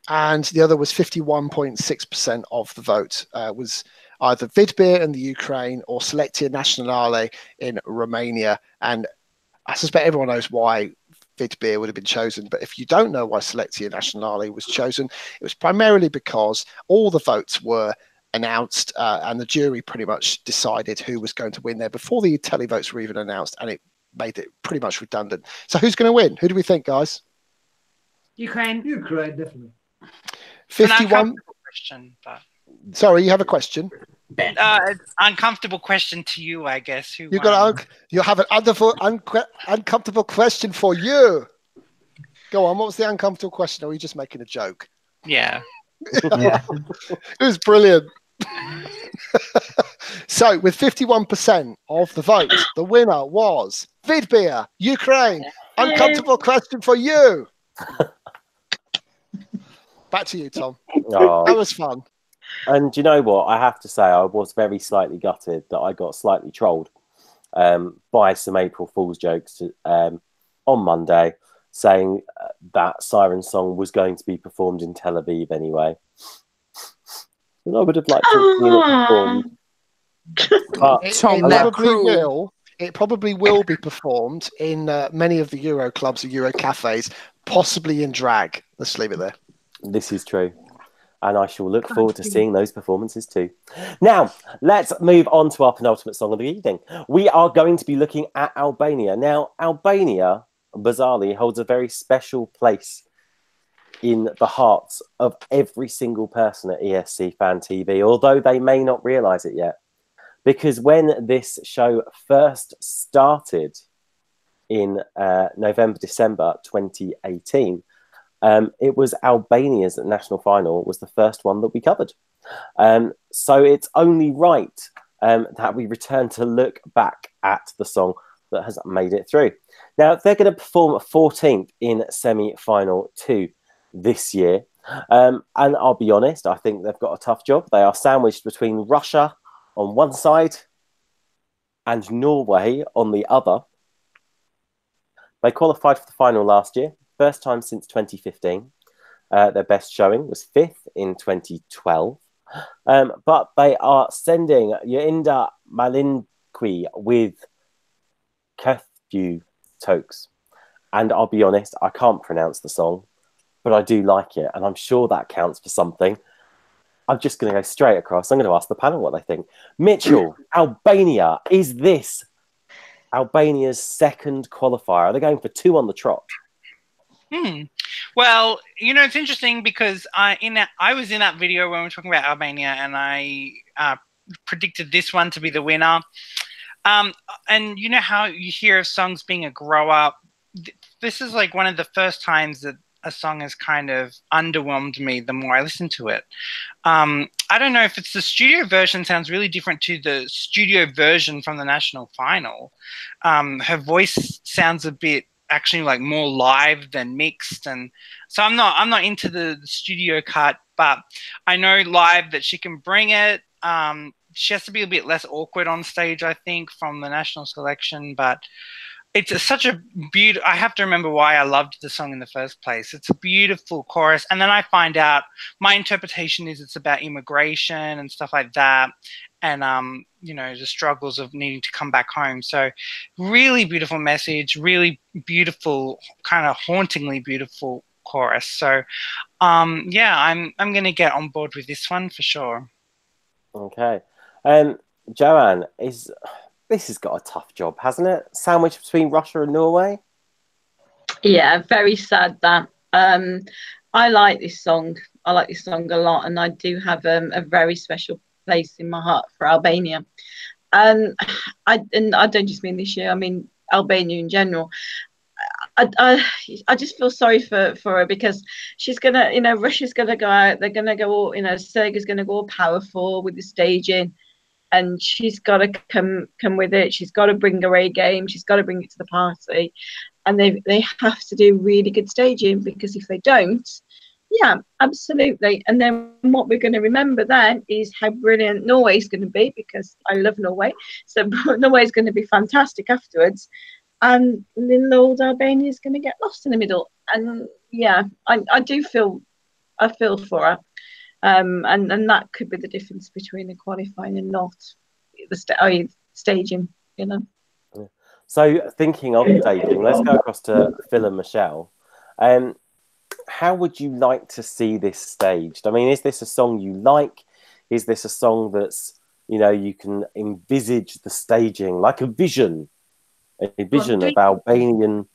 and the other was 51.6% of the vote, was either Vidbir in the Ukraine or Selectia Națională in Romania. And I suspect everyone knows why Vidbir would have been chosen, but if you don't know why Selectia Națională was chosen, it was primarily because all the votes were announced and the jury pretty much decided who was going to win there before the televotes were even announced, and it made it pretty much redundant. So who's going to win? Who do we think, guys? Ukraine. Ukraine, definitely. 51. Question, but Sorry, you have a question. uncomfortable question to you, I guess. Who You won? you have an uncomfortable question for you. Go on. What was the uncomfortable question? Or were you just making a joke? Yeah. Yeah. It was brilliant. So, with 51% of the vote, the winner was Vidbir, Ukraine. Uncomfortable question for you. Back to you, Tom. Oh. That was fun. And do you know what? I have to say, I was very slightly gutted that I got slightly trolled by some April Fool's jokes on Monday, saying that Siren Song was going to be performed in Tel Aviv anyway. And I would have liked to have seen it performed. But It Tom, they're probably cruel. will. it probably will be performed in many of the Euro clubs or Euro cafes, possibly in drag. Let's leave it there. This is true. And I shall look forward to seeing those performances too. Now, let's move on to our penultimate song of the evening. We are going to be looking at Albania. Now, Albania, bizarrely, holds a very special place in the hearts of every single person at ESC Fan TV, although they may not realise it yet. Because when this show first started in November, December 2018, it was Albania's national final was the first one that we covered. So it's only right that we return to look back at the song that has made it through. Now, they're going to perform 14th in semi-final 2 this year. And I'll be honest, I think they've got a tough job. They are sandwiched between Russia on one side and Norway on the other. They qualified for the final last year. First time since 2015. Their best showing was 5th in 2012. But they are sending Yinda Malinqui with Curfew Tokes. And I'll be honest, I can't pronounce the song, but I do like it. And I'm sure that counts for something. I'm just going to go straight across. I'm going to ask the panel what they think. Mitchell, Albania, is this Albania's second qualifier? Are they going for 2 on the trot? Well, you know, it's interesting because I was in that video when we were talking about Albania, and I predicted this one to be the winner. And you know how you hear of songs being a grow up? This is like one of the first times that a song has kind of underwhelmed me the more I listen to it. I don't know if it's the studio version sounds really different to the studio version from the national final. Her voice sounds a bit actually like more live than mixed, and so I'm not into the studio cut, but I know live that she can bring it. She has to be a bit less awkward on stage, I think, from the national selection, but it's such a beautiful, I have to remember why I loved the song in the first place. It's a beautiful chorus, and then I find out my interpretation is it's about immigration and stuff like that, and you know, the struggles of needing to come back home. So really beautiful message, really beautiful, kind of hauntingly beautiful chorus. So yeah, I'm going to get on board with this one for sure. Okay. Joanne, this has got a tough job, hasn't it? Sandwiched between Russia and Norway? Yeah, very sad that. I like this song. I like this song a lot, and I do have a very special place in my heart for Albania. And I don't just mean this year, I mean Albania in general. I just feel sorry for her, because she's gonna, you know, Russia's gonna go out, they're gonna go all, you know, Sergei's gonna go all powerful with the staging, and she's got to come with it. She's got to bring her A game. She's got to bring it to the party, and they have to do really good staging, because if they don't, yeah, absolutely. And then what we're going to remember then is how brilliant Norway's going to be, because I love Norway. So Norway's going to be fantastic afterwards. And little old Albania is going to get lost in the middle. And yeah, I do feel, I feel for her. And that could be the difference between the qualifying and not the staging, you know. So thinking of staging, let's go across to Phil and Michelle. How would you like to see this staged? I mean, is this a song you like? Is this a song that's, you know, you can envisage the staging like a vision of Albanian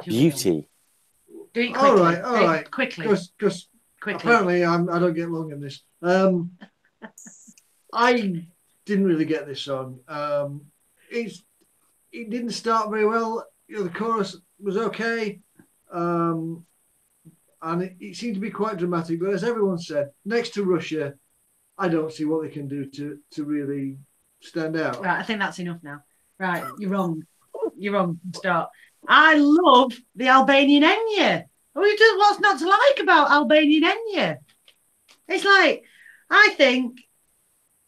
beauty? Do it quickly. All right. Quickly. Because apparently I don't get long in this. I didn't really get this song. It didn't start very well. You know, the chorus was okay. And it seemed to be quite dramatic. But as everyone said, next to Russia, I don't see what they can do to really stand out. Right, I think that's enough now. Right, you're wrong. You're wrong. Start. I love the Albanian Enya. What's not to like about Albanian Enya? It's like, I think,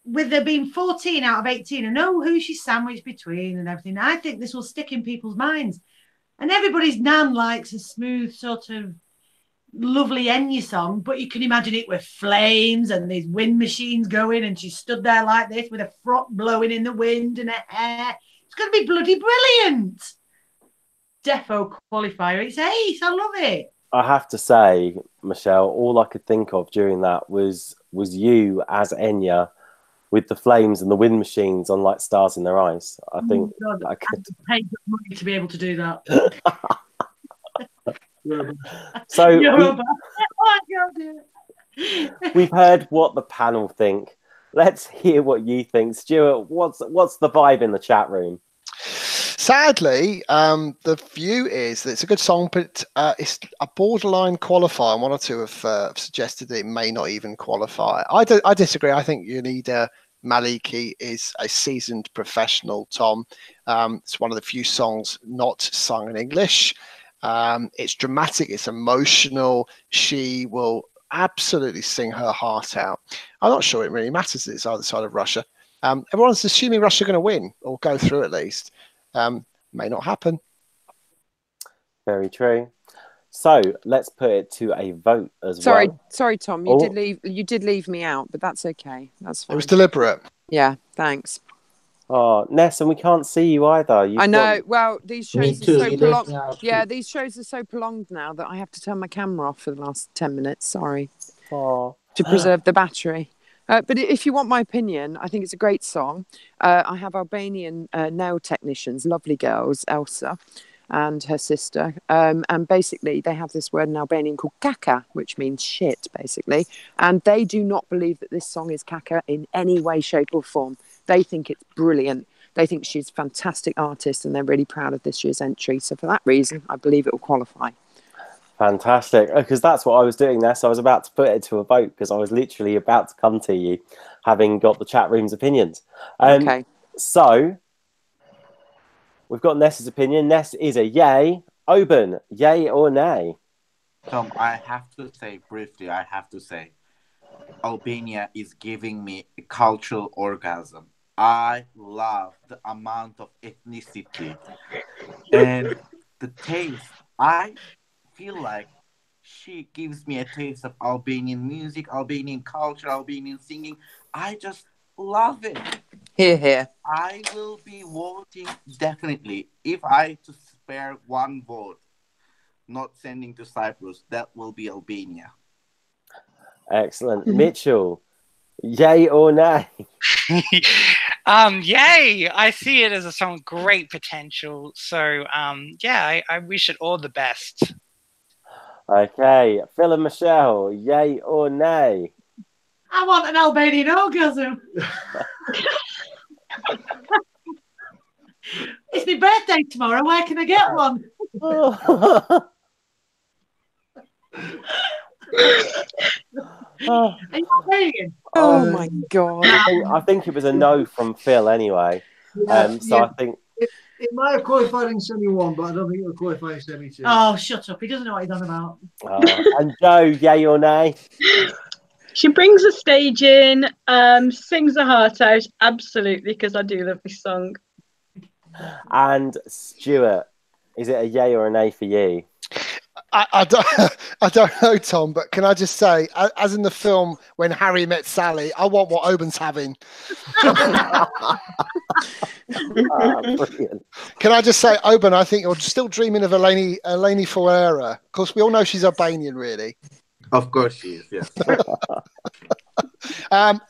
with there being 14 out of 18, I know who she's sandwiched between and everything. I think this will stick in people's minds. And everybody's nan likes a smooth sort of lovely Enya song, but you can imagine it with flames and these wind machines going, and she stood there like this with a frock blowing in the wind and her hair It's going to be bloody brilliant. Defo qualifier. It's ace. I love it. I have to say, Michelle, all I could think of during that was you as Enya with the flames and the wind machines on like stars in their eyes. I think I could pay good money to be able to do that. So oh, we've heard what the panel think. Let's hear what you think. Stuart, what's the vibe in the chat room? Sadly, the view is that it's a good song, but it's a borderline qualifier. One or two have suggested that it may not even qualify. I disagree. I think Unida Maliki is a seasoned professional, Tom. It's one of the few songs not sung in English. It's dramatic. It's emotional. She will absolutely sing her heart out. I'm not sure it really matters that it's either side of Russia. Everyone's assuming Russia are going to win or go through at least. May not happen. Very true. So let's put it to a vote as well. Sorry, Tom. You did leave me out, but that's okay. That's fine. It was deliberate. Yeah, thanks. Oh, Ness, and we can't see you either. I know. Well, these shows too, are so prolonged. Yeah, these shows are so prolonged now that I have to turn my camera off for the last 10 minutes. Sorry. Oh. To preserve the battery. But if you want my opinion, I think it's a great song. I have Albanian nail technicians, lovely girls, Elsa and her sister. And basically, they have this word in Albanian called kaka, which means shit, basically. And they do not believe that this song is kaka in any way, shape or form. They think it's brilliant. They think she's a fantastic artist and they're really proud of this year's entry. So for that reason, I believe it will qualify. Fantastic. Because that's what I was doing there. So I was about to put it to a vote because I was literally about to come to you, having got the chat room's opinions. Okay. So we've got Ness's opinion. Ness is a yay. Oban, yay or nay? Tom, I have to say briefly, Albania is giving me a cultural orgasm. I love the amount of ethnicity and the taste. I feel like she gives me a taste of Albanian music, Albanian culture, Albanian singing. I just love it. Hear, hear. I will be voting definitely. If I to spare one vote, not sending to Cyprus, that will be Albania. Excellent. Mitchell, yay or nay? Yay! I see it as a song with great potential. So yeah, I wish it all the best. Okay, Phil and Michelle, yay or nay? I want an Albanian orgasm. It's my birthday tomorrow. Where can I get one? Are you Albanian? Oh my God. I think it was a no from Phil anyway. I think it might have qualified in semi-1, but I don't think it will qualify in semi-2. Oh, shut up. He doesn't know what he's on about. and Joe, yay or nay? She brings the stage in, sings her heart out, absolutely, because I do love this song. And Stuart, is it a yay or a nay for you? I don't know, Tom, but can I just say, as in the film When Harry Met Sally, I want what Oban's having. Brilliant. Can I just say, Oban, I think you're still dreaming of Eleni Ferreira. Of course, we all know she's Albanian, really. Of course she is, yes.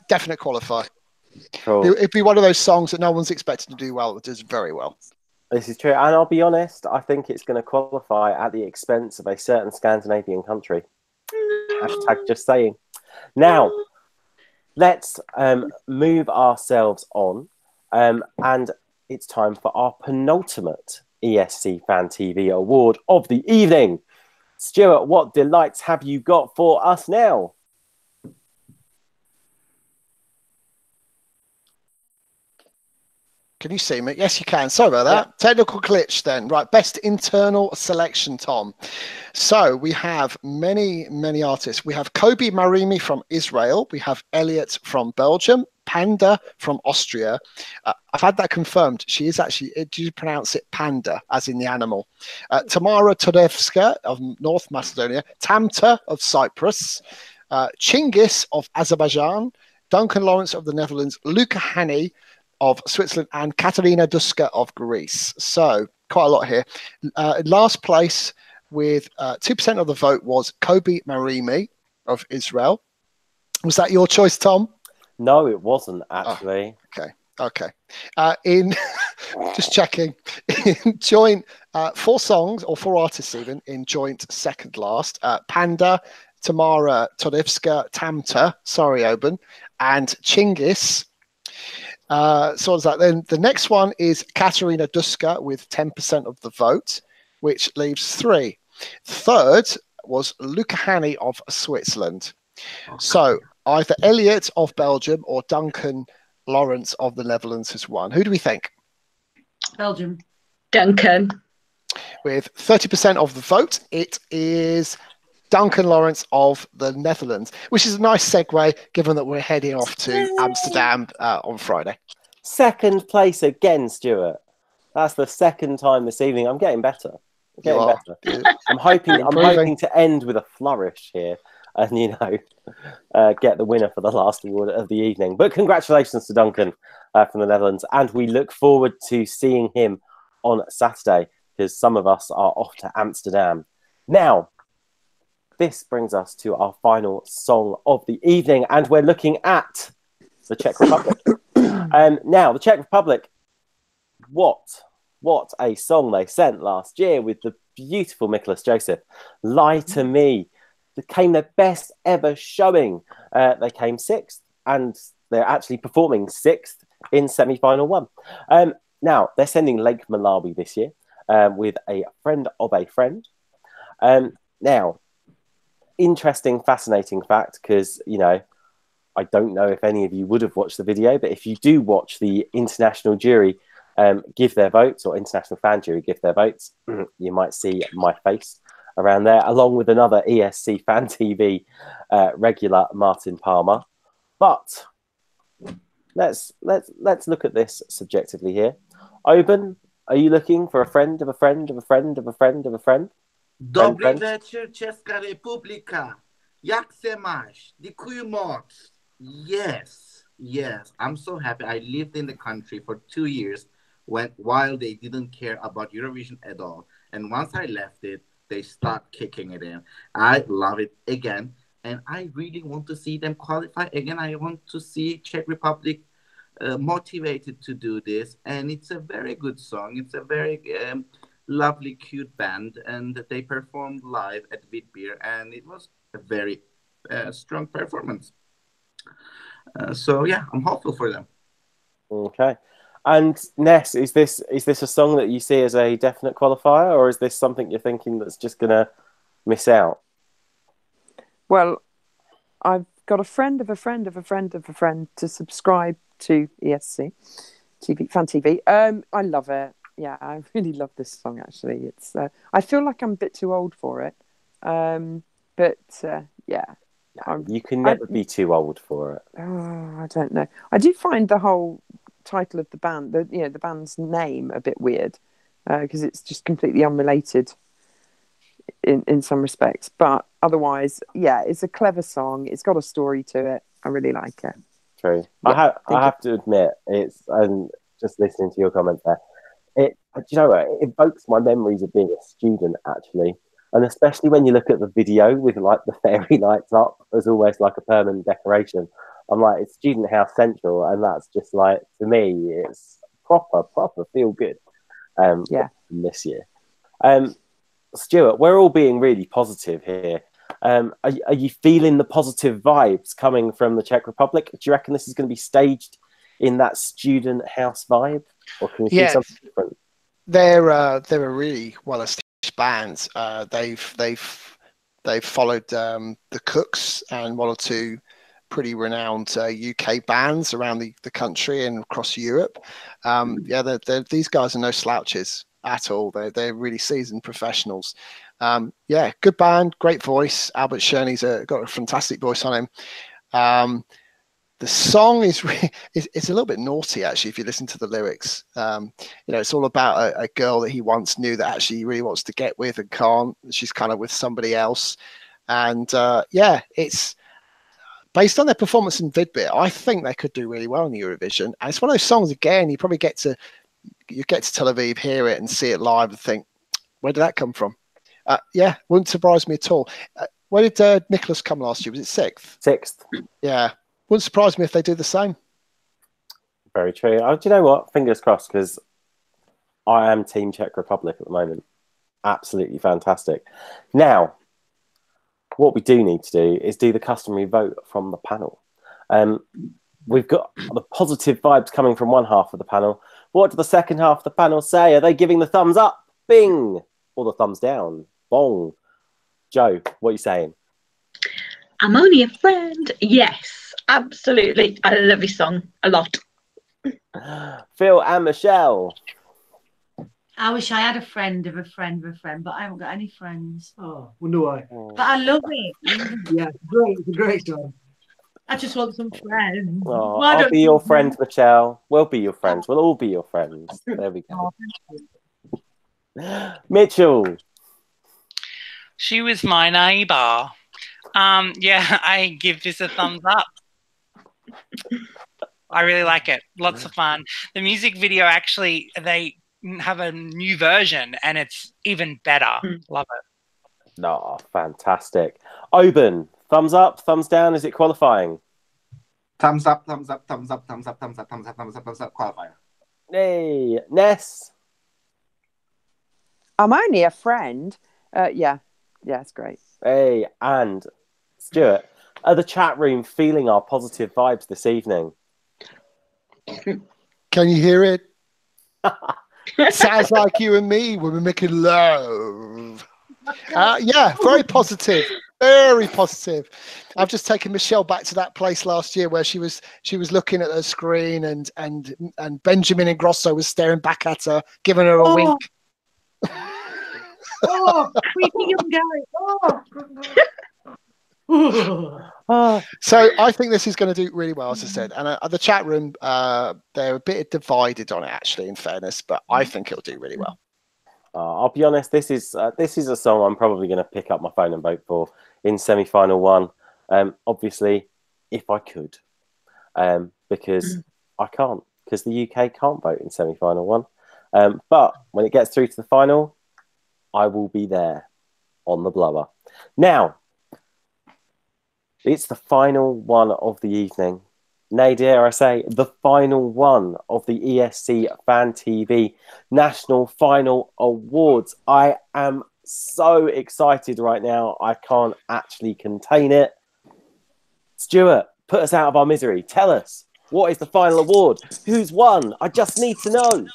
Definite qualifier. Cool. It'd be one of those songs that no one's expected to do well. It does very well. This is true. And I'll be honest, I think it's going to qualify at the expense of a certain Scandinavian country. Hashtag just saying. Now, let's move ourselves on. And it's time for our penultimate ESC Fan TV award of the evening. Stuart, what delights have you got for us now? Can you see me? Yes, you can. Sorry about that. Yeah. Technical glitch then. Right, best internal selection, Tom. So we have many, many artists. We have Kobe Marimi from Israel. We have Elliot from Belgium. Panda from Austria. I've had that confirmed. She is actually, do you pronounce it panda, as in the animal? Tamara Todevska of North Macedonia. Tamta of Cyprus. Chingis of Azerbaijan. Duncan Lawrence of the Netherlands. Luca Hani of Switzerland and Katarina Duska of Greece. So quite a lot here. Last place with 2% of the vote was Kobe Marimi of Israel. Was that your choice, Tom? No, it wasn't actually. Oh, okay. In just checking, in joint 4 songs or 4 artists even in joint second last, Panda, Tamara Todivska, Tamta, sorry Oban, and Chingis. So what's that? Then the next one is Katarina Duska with 10% of the vote, which leaves 3. Third was Luca Hani of Switzerland. Okay. So either Elliot of Belgium or Duncan Lawrence of the Netherlands has won. Who do we think? Belgium. Duncan. With 30% of the vote, it is Duncan Lawrence of the Netherlands, which is a nice segue given that we're heading off to Amsterdam on Friday. Second place again, Stuart. That's the second time this evening. I'm getting better. I'm hoping to end with a flourish here and, get the winner for the last award of the evening. But congratulations to Duncan from the Netherlands. And we look forward to seeing him on Saturday because some of us are off to Amsterdam. Now, this brings us to our final song of the evening, and we're looking at the Czech Republic. Now, the Czech Republic, what a song they sent last year with the beautiful Nicholas Joseph. Lie to Me. They came their best ever showing. They came 6th, and they're actually performing 6th in semi-final 1. Now, they're sending Lake Malawi this year with a friend of a friend. Now, interesting, fascinating fact, because, I don't know if any of you would have watched the video, but if you do watch the international jury give their votes, or international fan jury give their votes, you might see my face around there, along with another ESC Fan TV regular, Martin Palmer. But let's look at this subjectively here. Oben, are you looking for a friend of a friend of a friend of a friend of a friend? Dobry wieczór, Czech Republika. Jak se masz? Dziękuję moc. Yes. I'm so happy. I lived in the country for 2 years while they didn't care about Eurovision at all. And once I left it, they start kicking it in. I love it again. And I really want to see them qualify again. I want to see Czech Republic motivated to do this. And it's a very good song. It's a very lovely, cute band. And they performed live at Vidbeer. And it was a very strong performance. So yeah, I'm hopeful for them. Okay. And Ness, is this a song that you see as a definite qualifier, or is this something you're thinking that's just gonna miss out? Well, I've got a friend of a friend of a friend of a friend to subscribe to ESC Fan TV. I love it. Yeah, I really love this song. Actually, it's. I feel like I'm a bit too old for it, but yeah. You can never be too old for it. Oh, I don't know. I do find the whole title of the band, the band's name, a bit weird because it's just completely unrelated in some respects. But otherwise, yeah, it's a clever song. It's got a story to it. I really like it. True. Yeah, I have to admit, it's just listening to your comments there. It evokes my memories of being a student, actually. And especially when you look at the video with like the fairy lights up as almost like a permanent decoration. I'm like, it's Student House Central, and that's just like, to me, it's proper feel good. This year. Stuart, we're all being really positive here. Are you feeling the positive vibes coming from the Czech Republic? Do you reckon this is going to be staged in that Student House vibe, or can we see something different? They're a really well-established bands. They've followed the Cooks and one or two pretty renowned UK bands around the country and across Europe. These guys are no slouches at all. They're really seasoned professionals. Good band, great voice. Albert Scherney's got a fantastic voice on him. The song is it's a little bit naughty, actually, if you listen to the lyrics. It's all about a girl that he once knew that actually he really wants to get with and can't. She's kind of with somebody else. And it's based on their performance in Vidbit, I think they could do really well in the Eurovision. And it's one of those songs, again, you probably get to Tel Aviv, hear it and see it live and think, where did that come from? Yeah, wouldn't surprise me at all. Where did Nicholas come last year? Was it sixth? Sixth. Yeah, wouldn't surprise me if they do the same. Very true. Do you know what? Fingers crossed, because I am Team Czech Republic at the moment. Absolutely fantastic. Now, what we do need to do is do the customary vote from the panel. We've got the positive vibes coming from one half of the panel. What do the second half of the panel say? Are they giving the thumbs up? Bing! Or the thumbs down? Bong. Joe, what are you saying? I'm only a friend. Yes, absolutely. I love this song a lot. Phil and Michelle. I wish I had a friend of a friend of a friend, but I haven't got any friends. Oh, wonder why. But I love it. Yeah, great. It's a great song. I just want some friends. Oh, I'll be your friend, Michelle. We'll be your friends. We'll all be your friends. There we go. Mitchell. She was my neighbour. Yeah, I give this a thumbs up. I really like it. Lots of fun. The music video, actually, they have a new version and it's even better. Love it. No, fantastic. Oban, thumbs up, thumbs down. Is it qualifying? Thumbs up, thumbs up, thumbs up, thumbs up, thumbs up, thumbs up, thumbs up, thumbs up, qualifier. Hey, Ness. I'm only a friend. Yeah, it's great. Hey, and Stuart, are the chat room feeling our positive vibes this evening? Can you hear it? Sounds like you and me when we're making love. Yeah, very positive. Very positive. I've just taken Michelle back to that place last year where she was looking at her screen and Benjamin Ingrosso was staring back at her, giving her a wink. Oh, creepy young guy. Oh. So I think this is going to do really well, as I said. And the chat room, they're a bit divided on it, actually, in fairness, but I think it'll do really well. I'll be honest, this is a song I'm probably going to pick up my phone and vote for in semi-final one. Obviously, if I could, because I can't, because the UK can't vote in semi-final one. But when it gets through to the final, I will be there on the blower. Now, it's the final one of the evening. Nay, dare I say, the final one of the ESC Fan TV National Final Awards. I am so excited right now. I can't actually contain it. Stuart, put us out of our misery. Tell us, what is the final award? Who's won? I just need to know.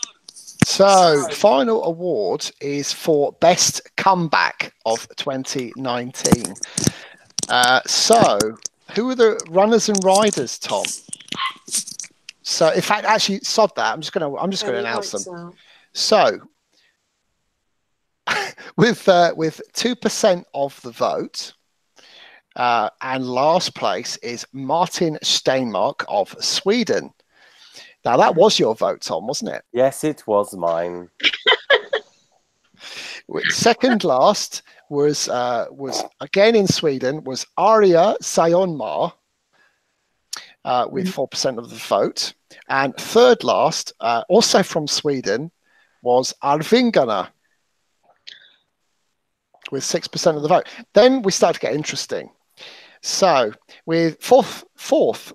So, final award is for Best Comeback of 2019. So, who are the runners and riders, Tom? So, in fact, actually, sod that. I'm just going to announce them. So, with 2% of the vote, and last place is Martin Steinmark of Sweden. Now, that was your vote, Tom, wasn't it? Yes, it was mine. Second last was again in Sweden, was Arya Sayonmar with 4% of the vote. And third last, also from Sweden, was Arvingarna with 6% of the vote. Then we start to get interesting. So with fourth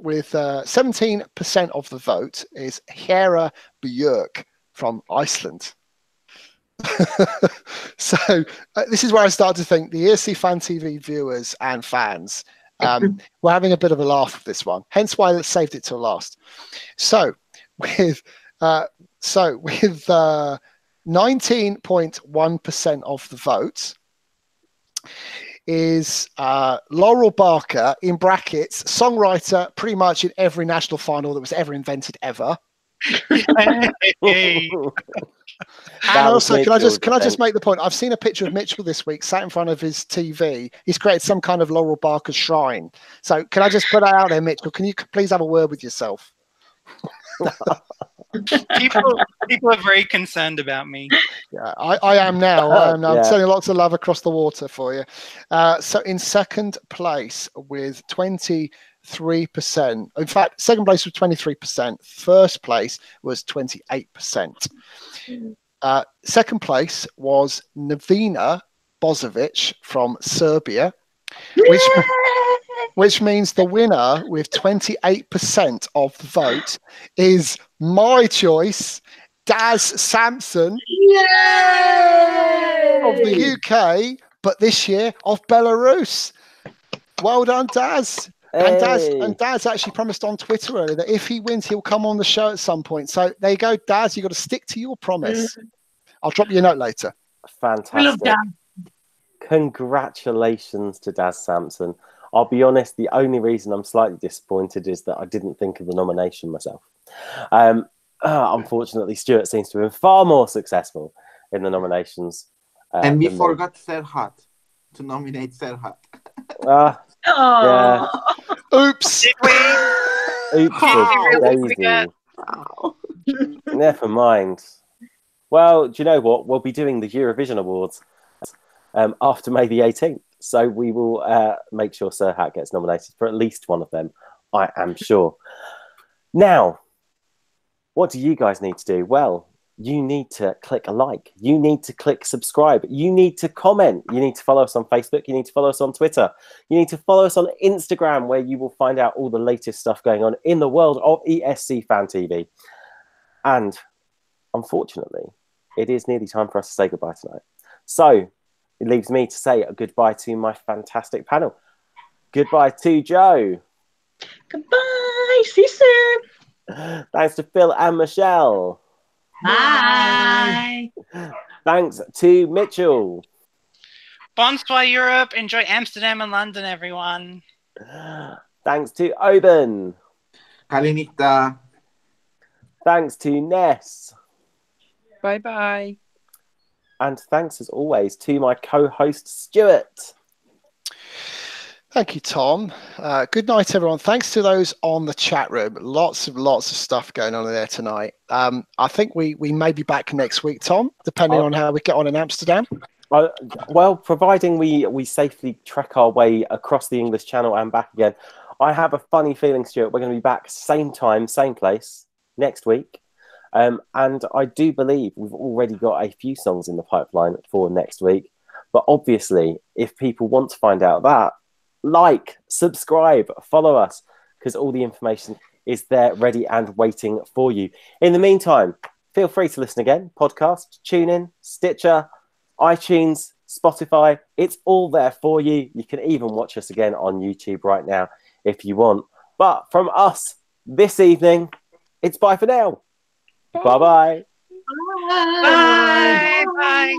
with 17% of the vote is Hera Björk from Iceland. So this is where I start to think the ESC Fan TV viewers and fans were having a bit of a laugh with this one. Hence why they saved it till last. So with 19.1% of the vote is Laurel Barker, in brackets, songwriter pretty much in every national final that was ever invented ever. And also, can I just make the point? I've seen a picture of Mitchell this week, sat in front of his TV. He's created some kind of Laurel Barker shrine. So can I just put that out there, Mitchell? Can you please have a word with yourself? People are very concerned about me. Yeah, I am now. I'm sending lots of love across the water for you. So in second place with 20 23%. In fact, second place was 23%. First place was 28%. Second place was Navina Bozovic from Serbia, which means the winner with 28% of the vote is my choice, Daz Sampson of the UK, but this year of Belarus. Well done, Daz. Hey. And Daz actually promised on Twitter earlier that if he wins, he'll come on the show at some point. So there you go, Daz. You've got to stick to your promise. I'll drop you a note later. Fantastic. We love Daz. Congratulations to Daz Sampson. I'll be honest, the only reason I'm slightly disappointed is that I didn't think of the nomination myself. Unfortunately, Stuart seems to have been far more successful in the nominations. And we forgot Serhat to nominate Serhat. Yeah. Oops. Oops. Daisy. Never mind. Well, do you know what? We'll be doing the Eurovision Awards after May the 18th. So we will make sure Serhat gets nominated for at least one of them, I am sure. Now, what do you guys need to do? Well, you need to click a like. You need to click subscribe. You need to comment. You need to follow us on Facebook. You need to follow us on Twitter. You need to follow us on Instagram, where you will find out all the latest stuff going on in the world of ESC Fan TV. And unfortunately, it is nearly time for us to say goodbye tonight. So it leaves me to say a goodbye to my fantastic panel. Goodbye to Joe. Goodbye. See you soon. Thanks to Phil and Michelle. Bye. Thanks to Mitchell. Bonsoir, Europe. Enjoy Amsterdam and London, everyone. Thanks to Oben. Kalinita. Thanks to Ness. Bye-bye. And thanks, as always, to my co-host, Stuart. Thank you, Tom. Good night, everyone. Thanks to those on the chat room. Lots of stuff going on in there tonight. I think we may be back next week, Tom, depending on how we get on in Amsterdam. Well, providing we safely trek our way across the English Channel and back again. I have a funny feeling, Stuart, we're going to be back same time, same place next week. And I do believe we've already got a few songs in the pipeline for next week. But obviously, if people want to find out that, like, subscribe, follow us, because all the information is there ready and waiting for you. In the meantime, feel free to listen again. Podcast, TuneIn, Stitcher, iTunes, Spotify. It's all there for you. You can even watch us again on YouTube right now if you want. But from us this evening, it's bye for now. Bye-bye. Bye. Bye.